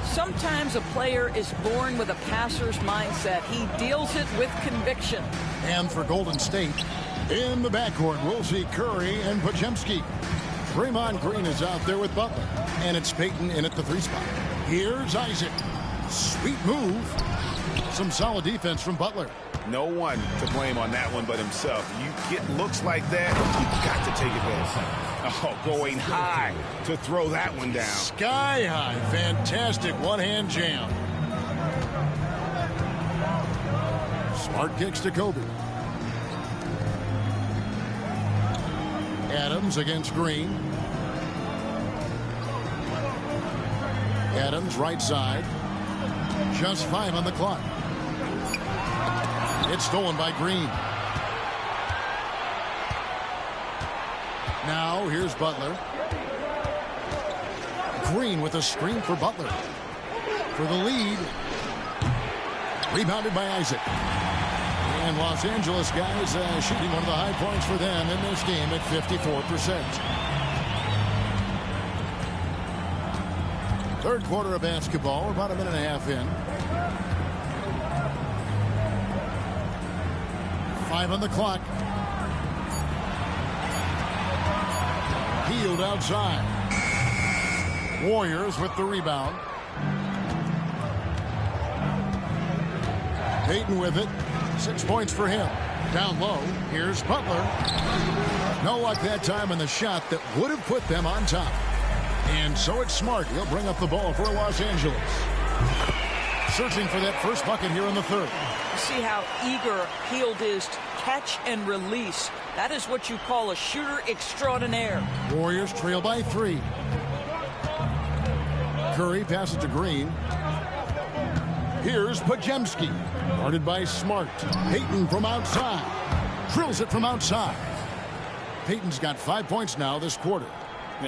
Sometimes a player is born with a passer's mindset. He deals it with conviction. And for Golden State, in the backcourt, we'll see Curry and Podziemski. Draymond Green is out there with Butler. And it's Payton in at the 3 spot. Here's Isaac. Sweet move. Some solid defense from Butler. No one to blame on that one but himself. You get looks like that, you got to take advantage. Oh, going high to throw that one down. Sky high. Fantastic one-hand jam. Smart kicks to Kobe. Adams against Green. Adams right side. Just 5 on the clock. It's stolen by Green. Now here's Butler. Green with a screen for Butler. For the lead. Rebounded by Isaac. And Los Angeles guys shooting one of the high points for them in this game at 54%. Third quarter of basketball, about a minute and a half in. 5 on the clock. Hield outside. Warriors with the rebound. Payton with it. 6 points for him. Down low, here's Butler. No luck that time on the shot that would have put them on top. And so it's Smart. He'll bring up the ball for Los Angeles. Searching for that first bucket here in the third. See how eager Hield is to catch and release. That is what you call a shooter extraordinaire. Warriors trail by 3. Curry passes to Green. Here's Podziemski. Guarded by Smart. Payton from outside. Drills it from outside. Payton's got 5 points now this quarter.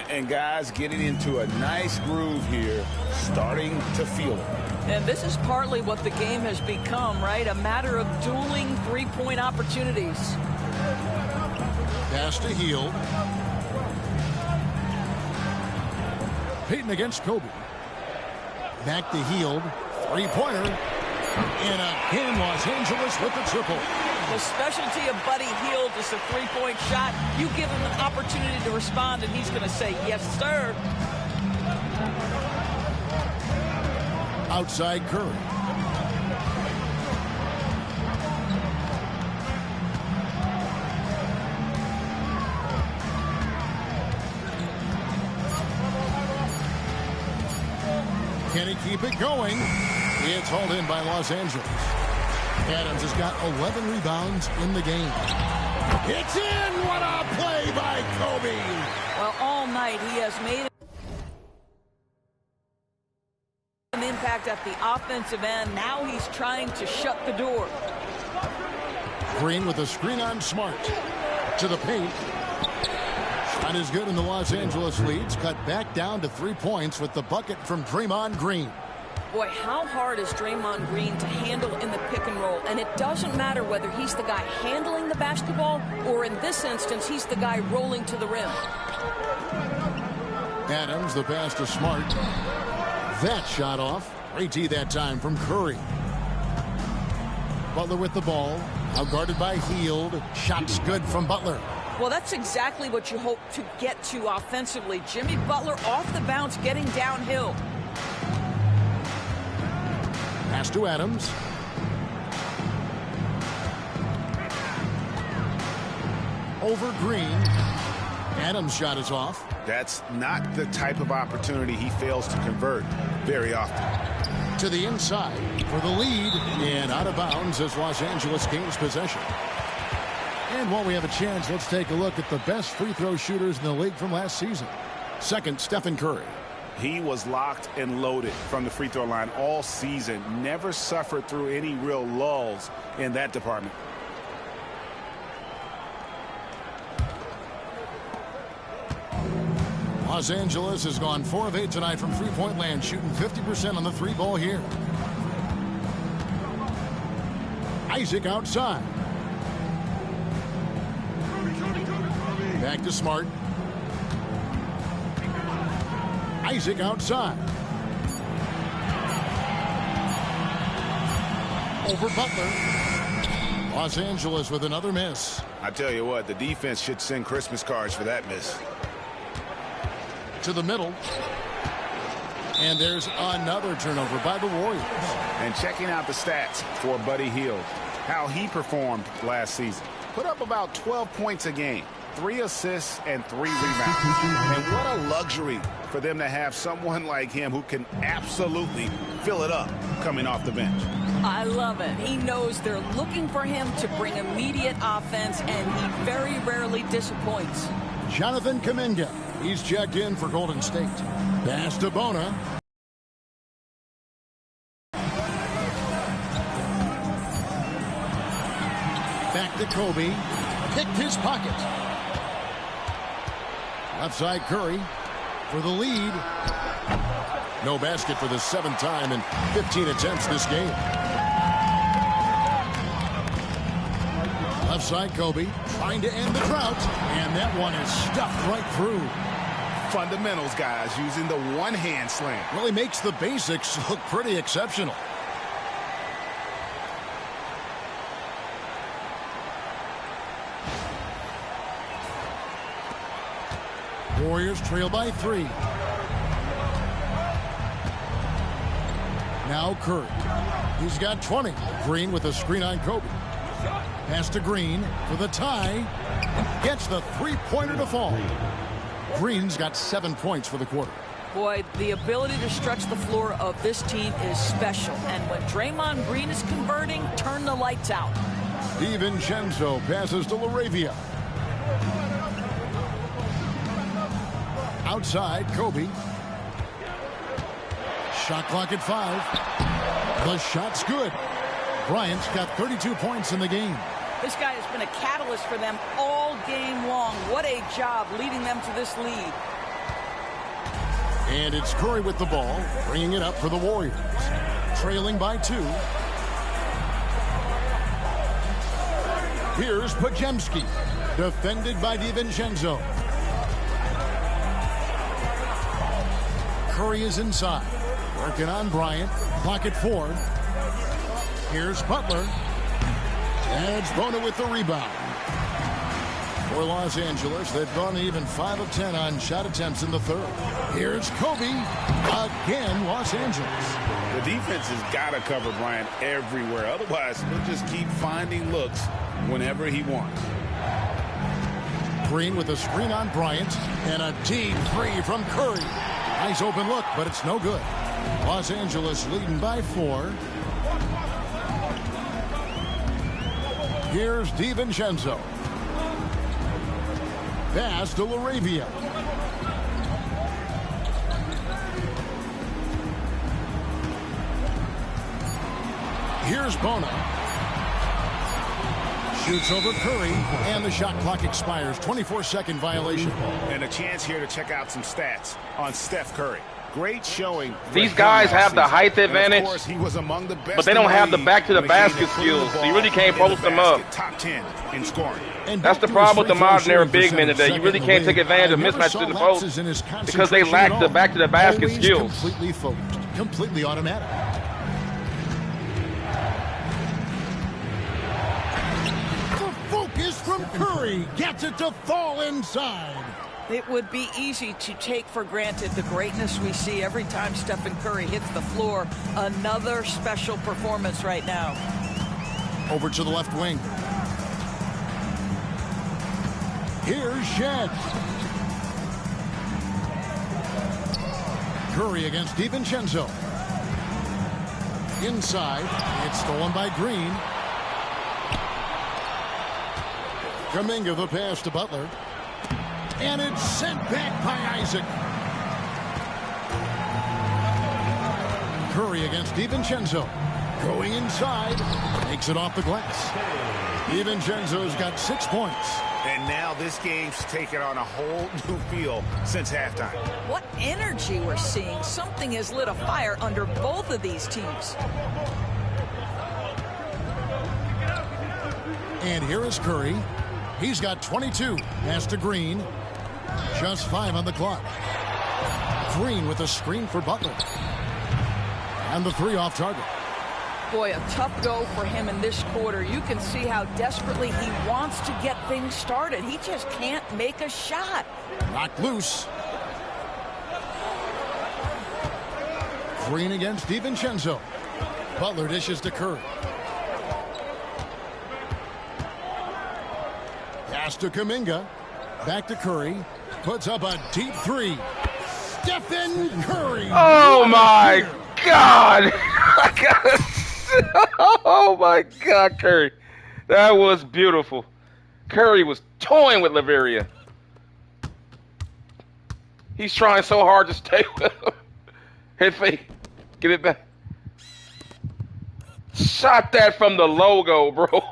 And guys getting into a nice groove here, starting to feel it. And this is partly what the game has become, right? A matter of dueling three-point opportunities. Pass to Hield. Payton against Kobe. Back to Hield. Three-pointer. And again, Los Angeles with the triple. The specialty of Buddy Hield is a three-point shot. You give him an opportunity to respond, and he's going to say, yes, sir. Outside Curry. Can he keep it going? It's hauled in by Los Angeles. Adams has got 11 rebounds in the game. It's in! What a play by Kobe! Well, all night he has made an impact at the offensive end. Now he's trying to shut the door. Green with a screen on Smart. To the paint. Shot is good, and the Los Angeles leads cut back down to 3 points with the bucket from Draymond Green. Boy, how hard is Draymond Green to handle in the pick and roll? And it doesn't matter whether he's the guy handling the basketball or in this instance, he's the guy rolling to the rim. Adams, the pass to Smart. That shot off. Great D that time from Curry. Butler with the ball. Now guarded by Hield. Shots good from Butler. Well, that's exactly what you hope to get to offensively. Jimmy Butler off the bounce, getting downhill. Pass to Adams. Over Green. Adams' shot is off. That's not the type of opportunity he fails to convert very often. To the inside for the lead, and out of bounds as Los Angeles gains possession. And while we have a chance, let's take a look at the best free throw shooters in the league from last season. Second, Stephen Curry. He was locked and loaded from the free throw line all season. Never suffered through any real lulls in that department. Los Angeles has gone 4 of 8 tonight from three-point land, shooting 50% on the three ball here. Isaac outside. Back to Smart. Isaac outside. Over Butler. Los Angeles with another miss. I tell you what, the defense should send Christmas cards for that miss. To the middle. And there's another turnover by the Warriors. And checking out the stats for Buddy Hield, how he performed last season. Put up about 12 points a game, 3 assists and 3 rebounds. And what a luxury for them to have someone like him who can absolutely fill it up coming off the bench. I love it. He knows they're looking for him to bring immediate offense, and he very rarely disappoints. Jonathan Kuminga. He's checked in for Golden State. Pass to Bona. Back to Kobe. Picked his pocket. Left side Curry for the lead. No basket for the 7th time in 15 attempts this game. Left side Kobe trying to end the drought. And that one is stuffed right through. Fundamentals, guys, using the one-hand slam. Really makes the basics look pretty exceptional. Warriors trail by 3. Now Curry. He's got 20. Green with a screen on Kobe. Pass to Green for the tie. Gets the three-pointer to fall. Green's got 7 points for the quarter. Boy, the ability to stretch the floor of this team is special. And when Draymond Green is converting, turn the lights out. DiVincenzo passes to LaRavia. Outside, Kobe. Shot clock at 5. The shot's good. Bryant's got 32 points in the game. This guy has been a catalyst for them all game long. What a job leading them to this lead. And it's Curry with the ball, bringing it up for the Warriors. Trailing by 2. Here's Podziemski, defended by DiVincenzo. Curry is inside, working on Bryant. Clock at 4. Here's Butler. Edge Bona with the rebound. For Los Angeles, they've gone even 5 of 10 on shot attempts in the third. Here's Kobe. Again, Los Angeles. The defense has got to cover Bryant everywhere. Otherwise, he'll just keep finding looks whenever he wants. Green with a screen on Bryant. And a deep 3 from Curry. Nice open look, but it's no good. Los Angeles leading by 4. Here's DiVincenzo. Pass to LaRavia. Here's Bona. Shoots over Curry, and the shot clock expires. 24-second violation. And a chance here to check out some stats on Steph Curry. Great showing. These guys have the height advantage, he was among the best, but they don't have the back-to-the-basket skills, so you really can't post them up. Top 10 in scoring. That's the problem with the modern era big men today. You really can't take advantage of mismatches in the post because they lack the back-to-the-basket skills. Completely focused, completely automatic. The focus from Curry gets it to fall inside. It would be easy to take for granted the greatness we see every time Stephen Curry hits the floor. Another special performance right now. Over to the left wing. Here's Shed. Curry against DiVincenzo. Inside. It's stolen by Green. Kuminga the pass to Butler. And it's sent back by Isaac. Curry against DiVincenzo. Going inside. Makes it off the glass. DiVincenzo's got 6 points. And now this game's taken on a whole new feel since halftime. What energy we're seeing. Something has lit a fire under both of these teams. And here is Curry. He's got 22. Pass to Green. Just 5 on the clock. Green with a screen for Butler. And the 3 off target. Boy, a tough go for him in this quarter. You can see how desperately he wants to get things started. He just can't make a shot. Knocked loose. Green against DiVincenzo. Butler dishes to Curry. Pass to Kuminga. Back to Curry. Puts up a deep 3. Stephen Curry. Oh, my God. Oh, my God, Curry. That was beautiful. Curry was toying with LaRavia. He's trying so hard to stay with him. Head fake. Give it back. Shot that from the logo, bro.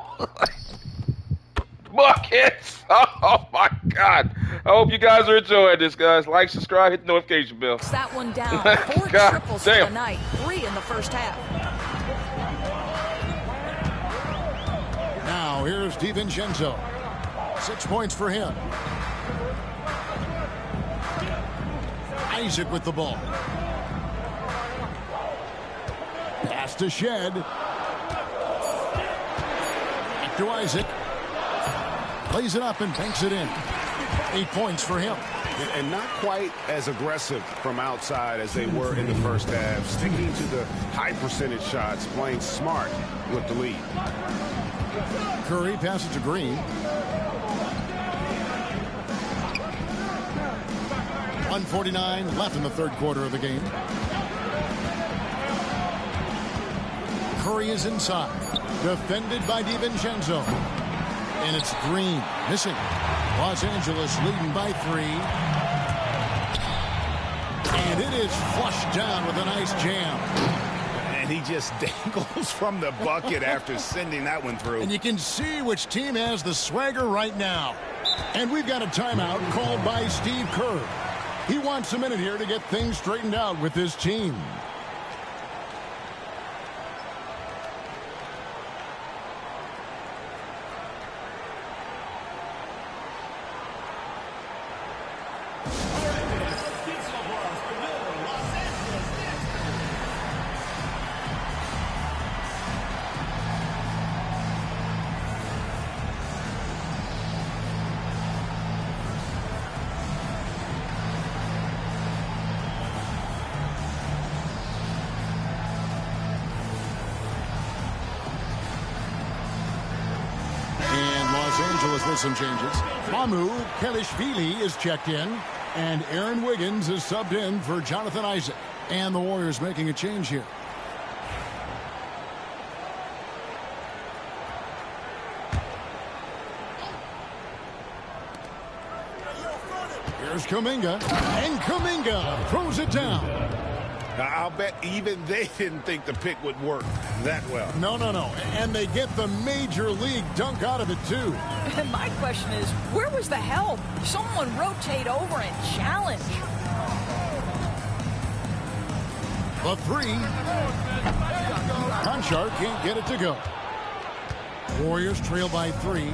Buckets. Oh, my God. I hope you guys are enjoying this, guys. Like, subscribe, hit the notification bell. That one down. 4 triples for the night. 3 in the first half. Now, here's DiVincenzo. 6 points for him. Isaac with the ball. Pass to Shed. Back to Isaac. Plays it up and banks it in. 8 points for him. And not quite as aggressive from outside as they were in the first half. Sticking to the high percentage shots, playing smart with the lead. Curry passes to Green. 1:49 left in the third quarter of the game. Curry is inside. Defended by DiVincenzo. And it's Green missing. Los Angeles leading by 3. And it is flushed down with a nice jam. And he just dangles from the bucket after sending that one through. And you can see which team has the swagger right now. And we've got a timeout called by Steve Kerr. He wants a minute here to get things straightened out with his team. With some changes. Mamu Kelishvili is checked in, and Aaron Wiggins is subbed in for Jonathan Isaac. And the Warriors making a change here. Here's Kuminga, and Kuminga throws it down. I'll bet even they didn't think the pick would work that well. No. And they get the major league dunk out of it, too. And my question is, where was the help? Someone rotate over and challenge. The 3. Conchar can't get it to go. Warriors trail by 3.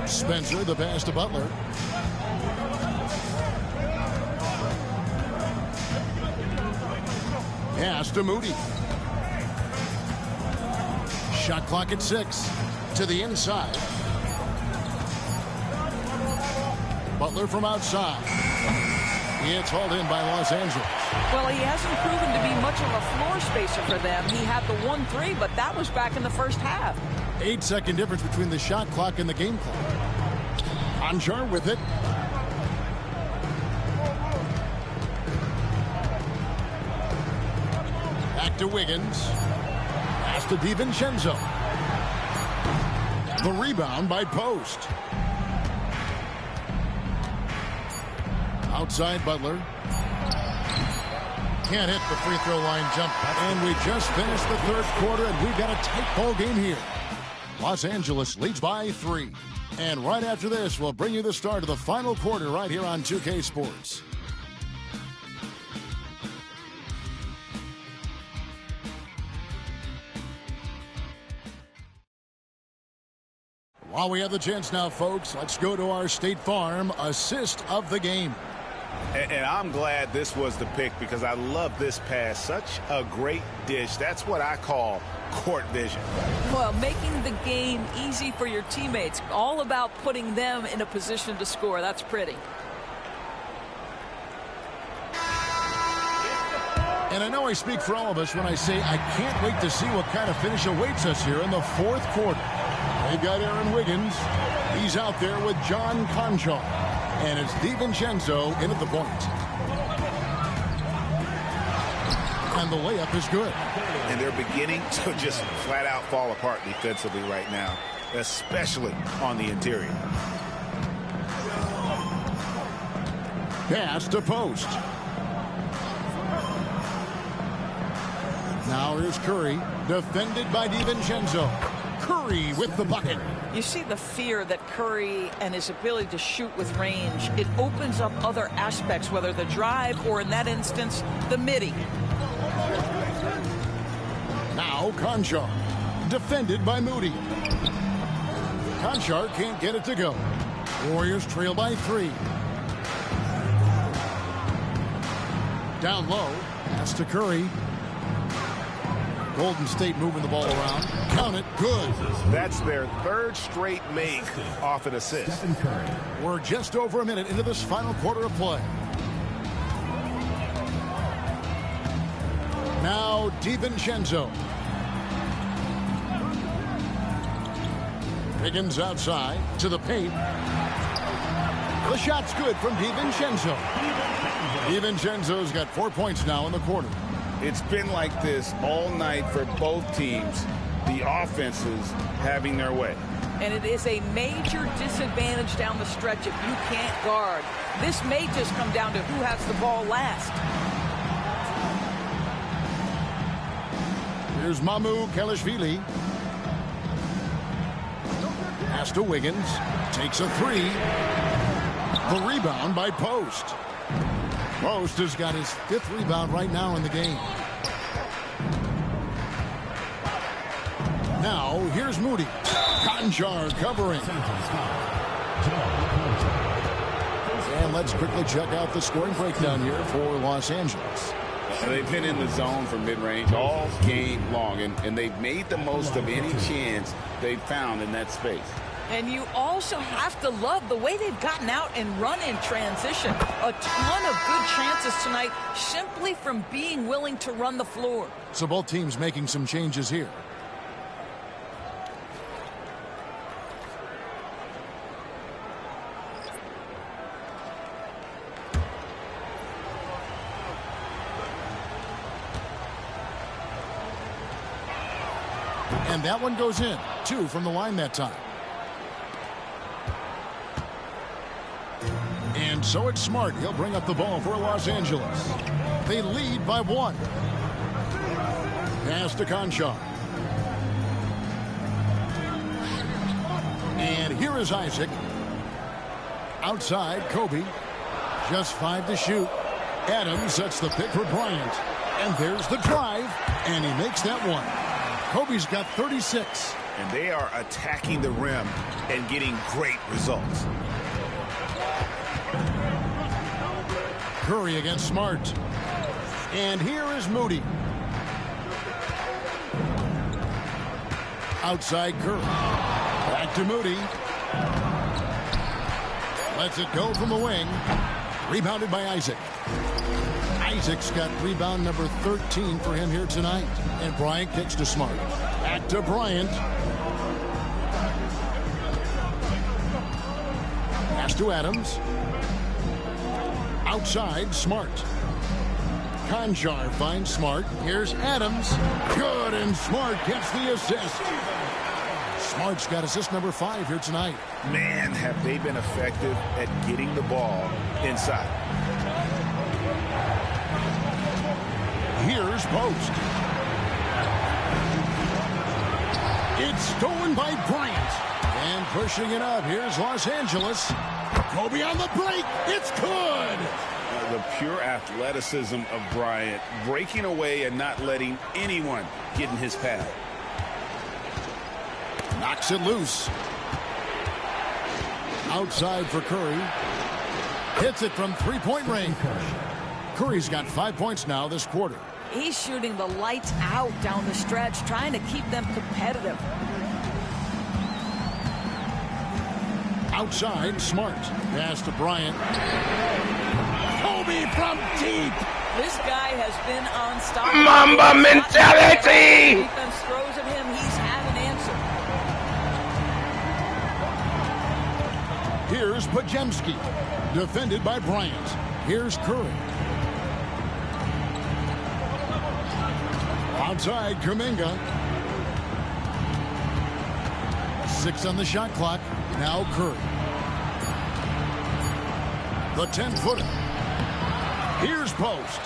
Spencer, the pass to Butler. Pass to Moody. Shot clock at 6. To the inside. Butler from outside. It's hauled in by Los Angeles. Well, he hasn't proven to be much of a floor spacer for them. He had the 1-3, but that was back in the first half. 8-second difference between the shot clock and the game clock. Conchar with it. Back to Wiggins. Pass to DiVincenzo. The rebound by Post. Outside Butler. Can't hit the free throw line jump. And we just finished the third quarter, and we've got a tight ball game here. Los Angeles leads by 3. And right after this, we'll bring you the start of the final quarter right here on 2K Sports. While we have the chance now, folks, let's go to our State Farm assist of the game. And I'm glad this was the pick because I love this pass. Such a great dish. That's what I call court vision. Well, making the game easy for your teammates. All about putting them in a position to score. That's pretty. And I know I speak for all of us when I say I can't wait to see what kind of finish awaits us here in the fourth quarter. They've got Aaron Wiggins. He's out there with John Conchar. And it's DiVincenzo in at the point. And the layup is good. And they're beginning to just flat out fall apart defensively right now, especially on the interior. Pass to Post. Now here's Curry, defended by DiVincenzo. Curry with the bucket. You see the fear that Curry and his ability to shoot with range, it opens up other aspects, whether the drive or, in that instance, the midi. Now Conchar, defended by Moody. Conchar can't get it to go. Warriors trail by 3. Down low, pass to Curry. Golden State moving the ball around. Count it. Good. That's their third straight make off an assist. We're just over a minute into this final quarter of play. Now DiVincenzo. Wiggins outside to the paint. The shot's good from DiVincenzo. DiVincenzo's got 4 points now in the quarter. It's been like this all night for both teams. The offenses having their way. And it is a major disadvantage down the stretch if you can't guard. This may just come down to who has the ball last. Here's Mamu Kelishvili. Pass to Wiggins. Takes a three. The rebound by Post. Post has got his 5th rebound right now in the game. Now, here's Moody. Conjar covering. And let's quickly check out the scoring breakdown here for Los Angeles. They've been in the zone for mid-range all game long, and they've made the most of any chance they've found in that space. And you also have to love the way they've gotten out and run in transition. A ton of good chances tonight simply from being willing to run the floor. So both teams making some changes here. And that one goes in. 2 from the line that time. And so it's Smart. He'll bring up the ball for Los Angeles. They lead by 1. Pass to Conchar. And here is Isaac. Outside, Kobe. Just 5 to shoot. Adams sets the pick for Bryant. And there's the drive. And he makes that one. Kobe's got 36. And they are attacking the rim and getting great results. Curry against Smart. And here is Moody. Outside Curry. Back to Moody. Lets it go from the wing. Rebounded by Isaac. Isaac's got rebound number 13 for him here tonight. And Bryant kicks to Smart. Back to Bryant. Pass to Adams. Outside, Smart. Conjar finds Smart. Here's Adams. Good, and Smart gets the assist. Smart's got assist number 5 here tonight. Man, have they been effective at getting the ball inside. Here's Post. It's stolen by Bryant. And pushing it up, here's Los Angeles. Kobe on the break. It's good. The pure athleticism of Bryant, breaking away and not letting anyone get in his path. Knocks it loose. Outside for Curry. Hits it from 3-point range. Curry's got 5 points now this quarter. He's shooting the lights out down the stretch, trying to keep them competitive. Outside, Smart. Pass to Bryant. Kobe from deep. This guy has been unstoppable. Mamba mentality. Defense throws at him. He's had an answer. Here's Pajemski. Defended by Bryant. Here's Curry. Outside, Kuminga. 6 on the shot clock. Now Curry. The 10-footer. Here's Post.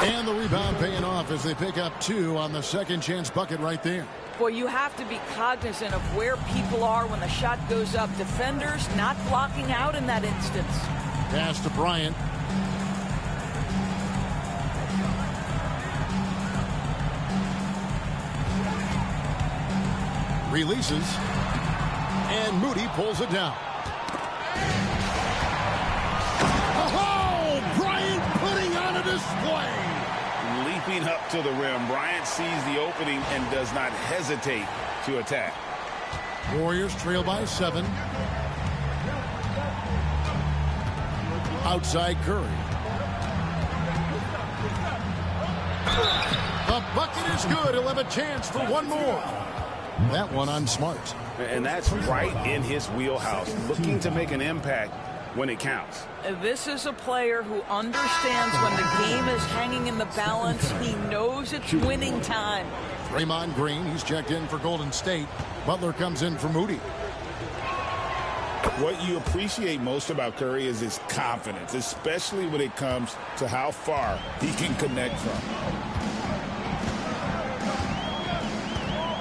And the rebound paying off as they pick up 2 on the second chance bucket right there. Boy, you have to be cognizant of where people are when the shot goes up. Defenders not blocking out in that instance. Pass to Bryant. Releases. And Moody pulls it down. Oh, Bryant putting on a display. stepping up to the rim. Bryant sees the opening and does not hesitate to attack. Warriors trail by 7. Outside Curry. The bucket is good. He'll have a chance for one more. That one on Smart. And that's right in his wheelhouse, looking to make an impact when it counts. This is a player who understands when the game is hanging in the balance. He knows it's winning time. Draymond Green, he's checked in for Golden State. Butler comes in for Moody. What you appreciate most about Curry is his confidence, especially when it comes to how far he can connect from.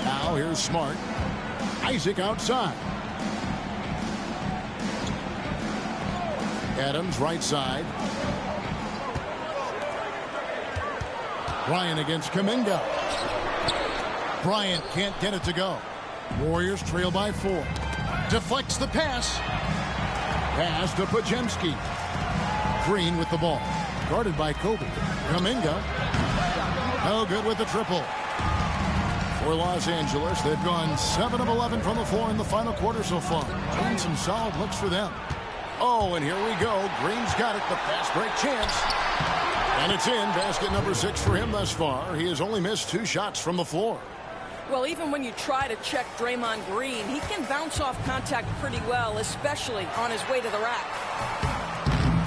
Now here's Smart. Isaac outside. Adams right side. Bryant against Kuminga. Bryant can't get it to go. Warriors trail by 4. Deflects the pass. Pass to Pajemski. Green with the ball. Guarded by Kobe. Kuminga. No good with the triple. For Los Angeles, they've gone 7 of 11 from the floor in the final quarter so far. And some solid looks for them. Oh, and here we go. Green's got it. The fast break chance. And it's in. Basket number 6 for him thus far. He has only missed 2 shots from the floor. Well, even when you try to check Draymond Green, he can bounce off contact pretty well, especially on his way to the rack.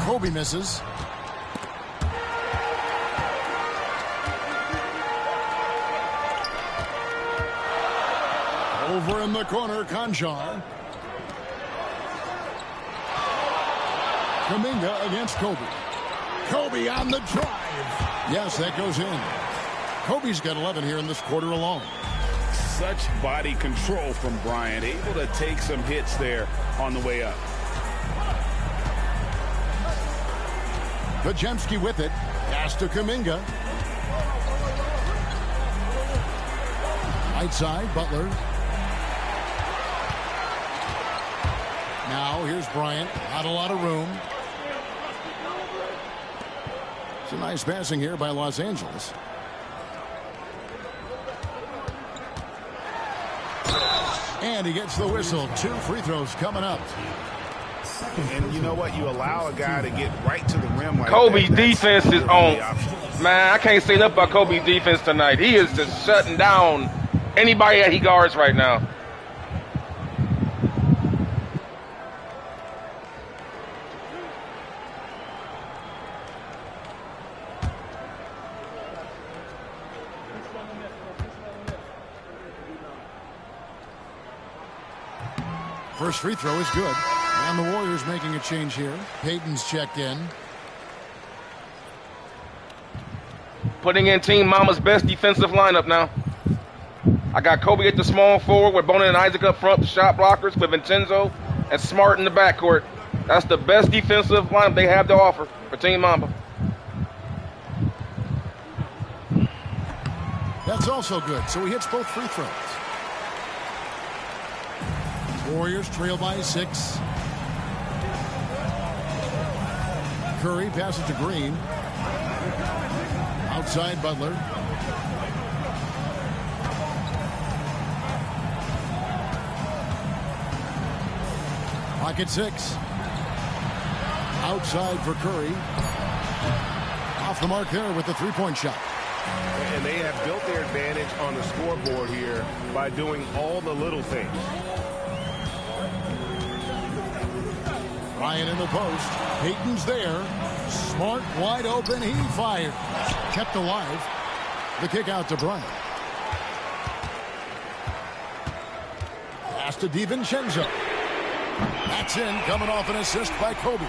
Kobe misses. Over in the corner, Conjar. Kuminga against Kobe. Kobe on the drive. Yes, that goes in. Kobe's got 11 here in this quarter alone. Such body control from Bryant, able to take some hits there on the way up. Pajemski with it. Pass to Kuminga. Right side, Butler. Now here's Bryant. Not a lot of room. It's a nice passing here by Los Angeles. And he gets the whistle. 2 free throws coming up. And you know what? You allow a guy to get right to the rim like Kobe's that. defense is on. Man, I can't say enough about Kobe's defense tonight. He is just shutting down anybody that he guards right now. First free throw is good. And the Warriors making a change here. Payton's checked in. Putting in Team Mama's best defensive lineup now. I got Kobe at the small forward with Bonin and Isaac up front, the shot blockers with Vincenzo and Smart in the backcourt. That's the best defensive lineup they have to offer for Team Mamba. That's also good. So he hits both free throws. Warriors trail by 6. Curry passes to Green. Outside Butler. Pocket 6. Outside for Curry. Off the mark there with the three-point shot. And they have built their advantage on the scoreboard here by doing all the little things. Bryant in the post. Payton's there. Smart wide open. He fires. Kept alive. The kick out to Bryant. Pass to DiVincenzo. That's in. Coming off an assist by Kobe.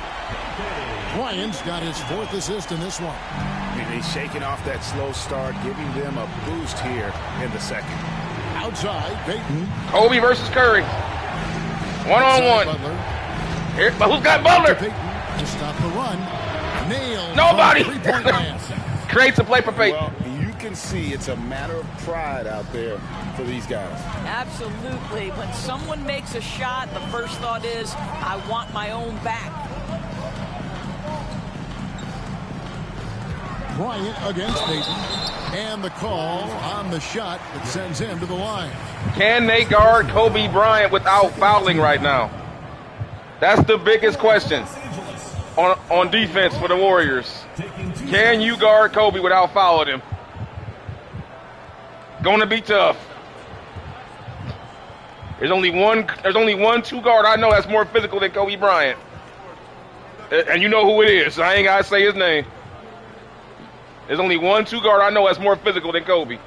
Bryant's got his 4th assist in this one. He's shaking off that slow start, giving them a boost here in the second. Outside, Payton. Kobe versus Curry. One-on-one. Here, but who's got Butler? To stop the run. Nailed. Nobody. Creates a play for Payton. Well, you can see it's a matter of pride out there for these guys. Absolutely. When someone makes a shot, the first thought is, I want my own back. Bryant against Payton. And the call on the shot that sends him to the line. Can they guard Kobe Bryant without fouling right now? That's the biggest question on defense for the Warriors. Can you guard Kobe without fouling him? Gonna be tough. There's only one two guard I know that's more physical than Kobe Bryant. And you know who it is. So I ain't gotta say his name. There's only one two guard I know that's more physical than Kobe.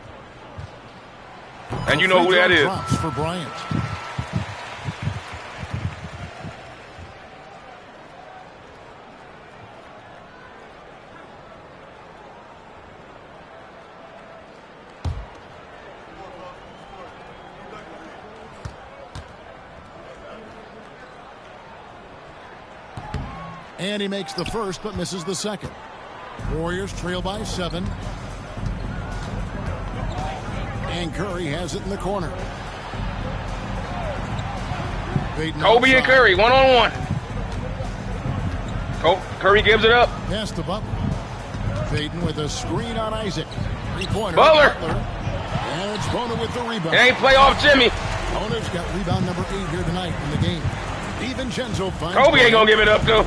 And you know who that is. Drops for Bryant. And he makes the first but misses the second. Warriors trail by 7. And Curry has it in the corner. Payton Kobe outside. and Curry, one-on-one. Curry gives it up. Pass to Butler. Payton with a screen on Isaac. 3-pointer. Butler. And it's Bona with the rebound. It ain't playoff Jimmy. Bona's got rebound number 8 here tonight in the game. DiVincenzo finds Kobe ain't gonna give it up, though.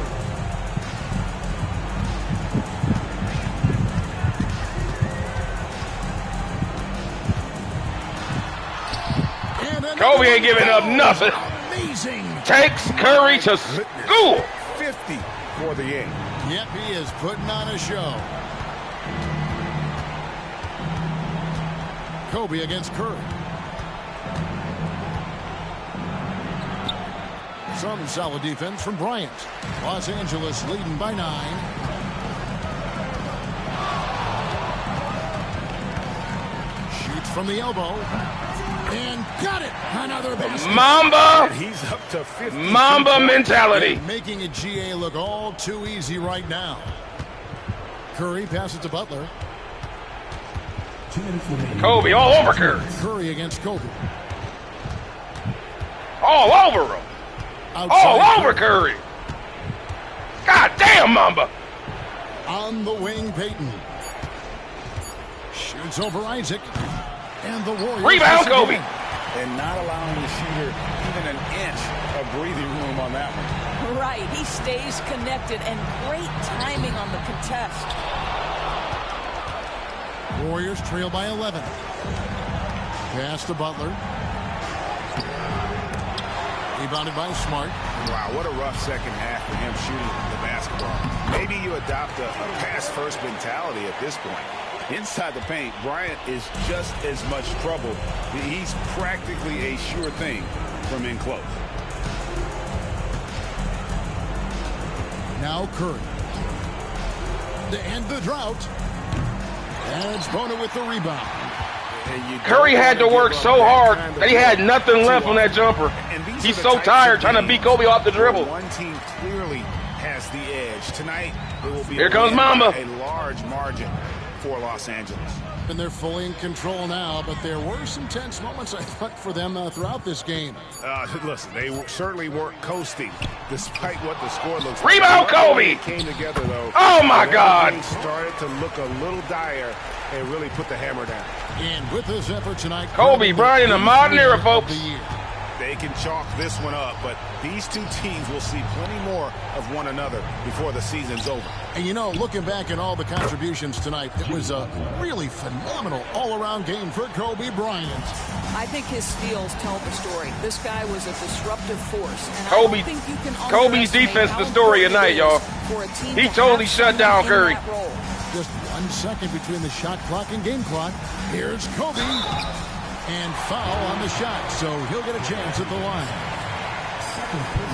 Kobe ain't giving up nothing. Amazing. Takes Curry to school. 50 for the game. Yep, he is putting on a show. Kobe against Curry. Some solid defense from Bryant. Los Angeles leading by 9. Shoots from the elbow. And got it. Another basket. Mamba. He's up to 50. Mamba mentality. And making a GA look all too easy right now. Curry passes to Butler. Kobe all over Curry. Curry against Kobe. All over him. All over Curry. God damn, Mamba. On the wing, Payton. Shoots over Isaac. And the Warriors. Rebound, Kobe. And not allowing the shooter even an inch of breathing room on that one. Right. He stays connected and great timing on the contest. Warriors trail by 11. Pass to Butler. Rebounded by Smart. Wow, what a rough second half for him shooting the basketball. Maybe you adopt a pass-first mentality at this point. Inside the paint, Bryant is just as much trouble. He's practically a sure thing from in close. Now Curry. To end the drought. And it's Bona with the rebound. Curry had to work so hard that he had nothing left on that jumper. He's so tired trying to beat Kobe off the dribble. One team clearly has the edge. Tonight, it will be Here comes Mamba. A large margin for Los Angeles. And they're fully in control now, but there were some tense moments, I thought, for them throughout this game. Listen, they certainly weren't coasting, despite what the score looks like. Rebound, Kobe! Came together, though. Oh, my God! Started to look a little dire and really put the hammer down. And with this effort tonight, Kobe Bryant in the modern era, folks. They can chalk this one up, but these two teams will see plenty more of one another before the season's over. And you know, looking back at all the contributions tonight, it was a really phenomenal all-around game for Kobe Bryant. I think his steals tell the story. This guy was a disruptive force. And Kobe, I don't think you can Kobe's defense the story of the night, y'all. He totally shut down Curry. Just 1 second between the shot clock and game clock. Here's Kobe. And foul on the shot, so he'll get a chance at the line.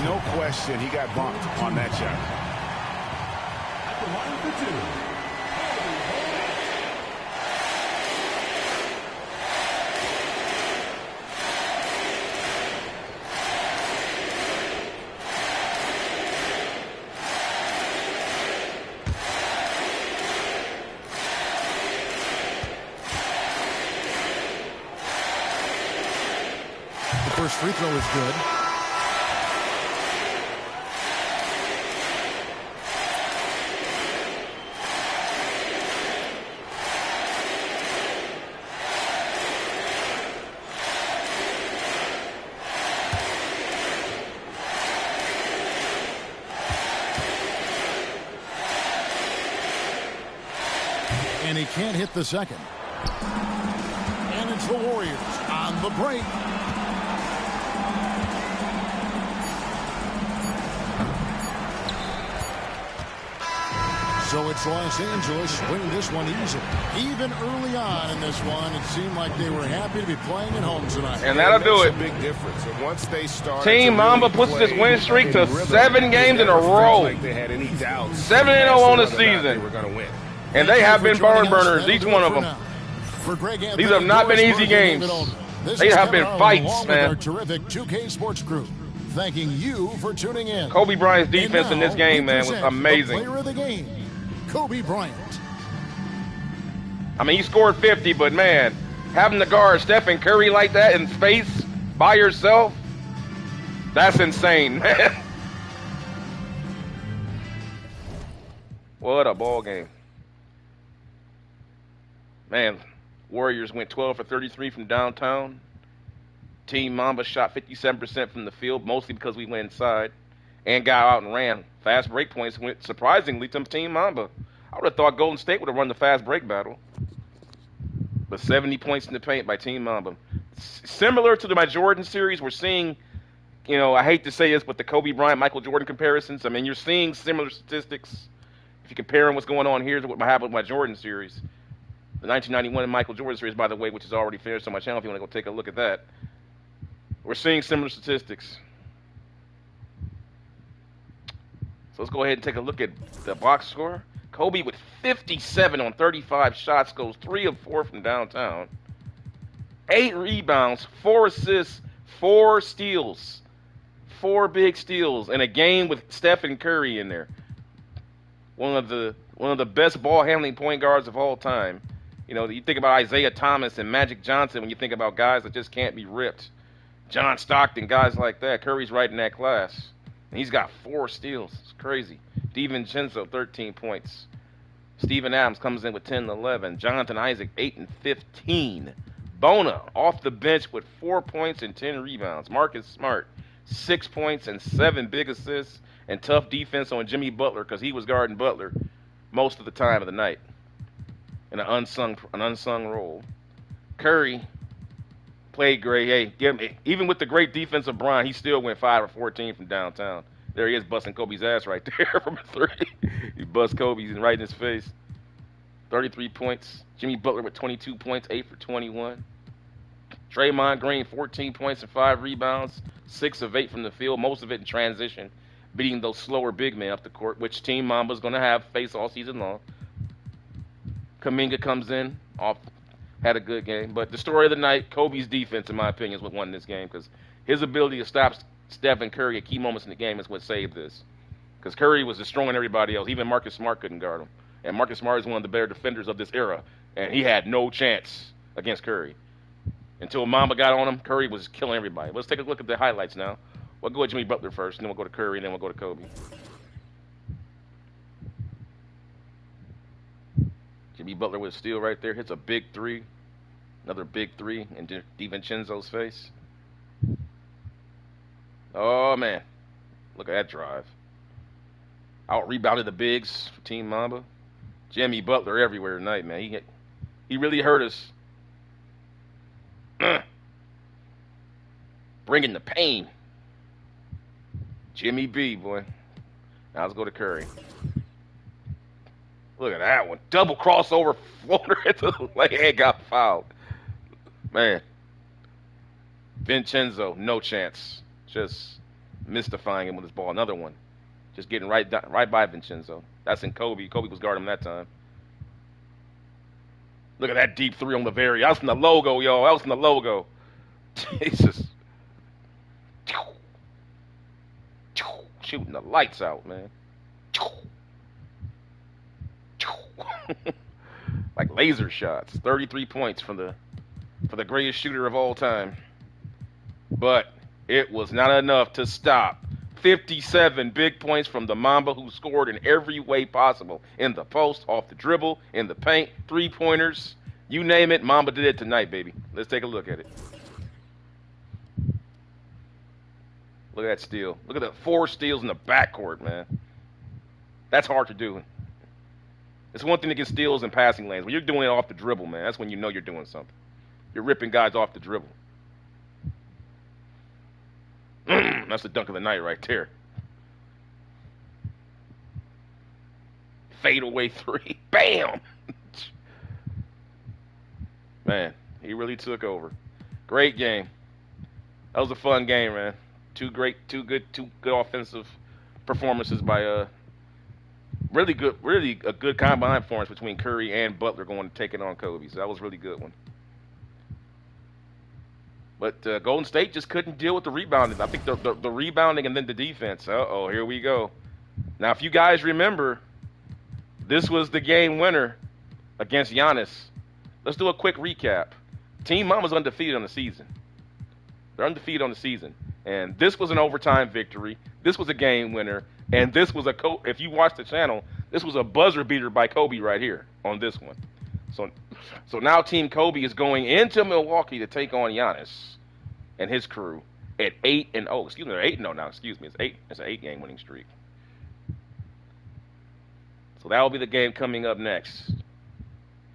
No question, he got bumped on that shot. At the line for 2. First free throw is good. he can't hit the second. And it's the Warriors on the break. So it's Los Angeles winning this one easily. Even early on in this one, it seemed like they were happy to be playing at home tonight. And that'll do it. A big difference. And once they start, Team Mamba pushes this win streak to 7 games in a row. Like they had any doubts. 7-0 on the season. They were going to win. And they have been barn burners, each one of them. These have not been easy games. They have been fights, man. Our terrific 2K Sports Group. Thanking you for tuning in. Kobe Bryant's defense in this game, man, was amazing. Player of the game, Kobe Bryant. I mean, he scored 50, but man, having to guard Steph Curry like that in space by yourself, that's insane, man. What a ball game. Man, Warriors went 12 for 33 from downtown. Team Mamba shot 57% from the field, mostly because we went inside and got out and ran. Fast break points went surprisingly to Team Mamba. I would have thought Golden State would have run the fast break battle. But 70 points in the paint by Team Mamba. Similar to my Jordan series, we're seeing, you know, I hate to say this, but the Kobe Bryant, Michael Jordan comparisons. I mean, you're seeing similar statistics. If you compare what's going on here to what happened with my Jordan series. The 1991 Michael Jordan series, by the way, which is already finished on my channel if you want to go take a look at that. We're seeing similar statistics. So let's go ahead and take a look at the box score. Kobe with 57 on 35 shots goes 3 of 4 from downtown. 8 rebounds, 4 assists, 4 steals. 4 big steals in a game with Steph and Curry in there. One of the best ball handling point guards of all time. You know, you think about Isaiah Thomas and Magic Johnson when you think about guys that just can't be ripped. John Stockton, guys like that. Curry's right in that class. And he's got 4 steals. It's crazy. DiVincenzo, 13 points. Steven Adams comes in with 10 and 11. Jonathan Isaac, 8 and 15. Bona, off the bench with 4 points and 10 rebounds. Marcus Smart, 6 points and 7 big assists. And tough defense on Jimmy Butler because he was guarding Butler most of the time of the night. In an unsung role. Curry played great. Hey, even with the great defense of Bryant, he still went 5 of 14 from downtown. There he is busting Kobe's ass right there from a 3. He bust Kobe right in his face. 33 points. Jimmy Butler with 22 points, 8 for 21. Draymond Green, 14 points and 5 rebounds, 6 of 8 from the field, most of it in transition, beating those slower big men up the court, which Team Mamba's going to have face all season long. Kuminga comes in, had a good game. But the story of the night, Kobe's defense, in my opinion, is what won this game because his ability to stop Steph and Curry at key moments in the game is what saved this. Because Curry was destroying everybody else. Even Marcus Smart couldn't guard him. And Marcus Smart is one of the better defenders of this era. And he had no chance against Curry. Until Mamba got on him, Curry was killing everybody. Let's take a look at the highlights now. We'll go with Jimmy Butler first, and then we'll go to Curry, and then we'll go to Kobe. Jimmy Butler with a steal right there. Hits a big 3. Another big 3 in DiVincenzo's face. Oh, man. Look at that drive. Out-rebounded the bigs for Team Mamba. Jimmy Butler everywhere tonight, man. He really hurt us. Bringing the pain. Jimmy B, boy. Now let's go to Curry. Look at that one. Double crossover floater at the leg, got fouled. Man. Vincenzo, no chance. Just mystifying him with his ball. Another one. Just getting right by Vincenzo. That's in Kobe. Kobe was guarding him that time. Look at that deep 3 on Laveri. That was from the logo, yo. That was from the logo. Jesus. Shooting the lights out, man. Like laser shots. 33 points from the greatest shooter of all time. But it was not enough to stop 57 big points from the Mamba, who scored in every way possible. In the post, off the dribble, in the paint, 3-pointers. You name it, Mamba did it tonight, baby. Let's take a look at it. Look at that steal. Look at the 4 steals in the backcourt, man. That's hard to do. It's one thing to get steals and passing lanes. When you're doing it off the dribble, man, that's when you know you're doing something. You're ripping guys off the dribble. That's the dunk of the night right there. Fadeaway three. Bam! Man, he really took over. Great game. That was a fun game, man. Two good offensive performances by really a good combined performance between Curry and Butler going to take it on Kobe. So that was a really good one. But Golden State just couldn't deal with the rebounding. I think the rebounding and then the defense. Uh-oh, here we go. Now, if you guys remember, this was the game winner against Giannis. Let's do a quick recap. Team Mamba's undefeated on the season. They're undefeated on the season. And this was an overtime victory. This was a game winner. And this was if you watch the channel, this was a buzzer beater by Kobe right here on this one. So now Team Kobe is going into Milwaukee to take on Giannis and his crew at 8-0. Excuse me, they're 8-0 now. Excuse me, it's an 8-game winning streak. So that will be the game coming up next.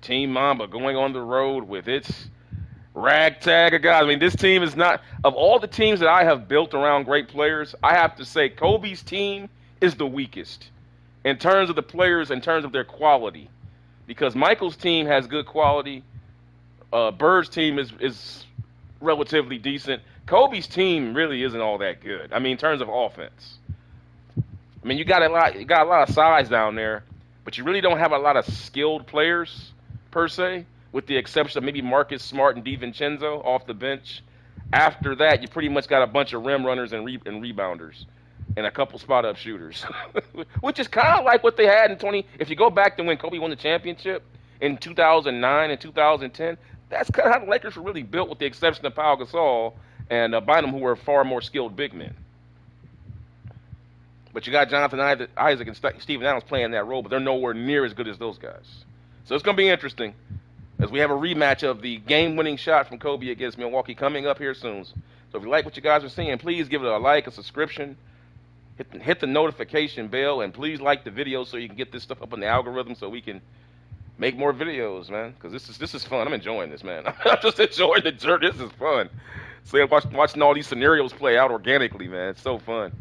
Team Mamba going on the road with its ragtag of guys. I mean, this team is not, of all the teams that I have built around great players, I have to say Kobe's team is the weakest in terms of the players, in terms of their quality. Because Michael's team has good quality. Bird's team is relatively decent. Kobe's team really isn't all that good. I mean, in terms of offense. I mean, you got a lot of size down there, but you really don't have a lot of skilled players per se, with the exception of maybe Marcus Smart and DiVincenzo off the bench. After that, you pretty much got a bunch of rim runners and rebounders and a couple spot-up shooters, which is kind of like what they had in if you go back to when Kobe won the championship in 2009 and 2010, that's kind of how the Lakers were really built, with the exception of Pau Gasol and Bynum, who were far more skilled big men. But you got Jonathan Isaac and Steven Adams playing that role, but they're nowhere near as good as those guys. So it's going to be interesting as we have a rematch of the game-winning shot from Kobe against Milwaukee coming up here soon. So if you like what you guys are seeing, please give it a like, a subscription, hit the notification bell, and please like the video so you can get this stuff up in the algorithm so we can make more videos, man. Because this is fun. I'm enjoying this, man. I'm just enjoying the journey. This is fun. So watching all these scenarios play out organically, man. It's so fun.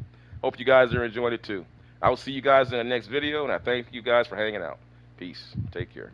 Hope you guys are enjoying it too. I will see you guys in the next video, and I thank you guys for hanging out. Peace. Take care.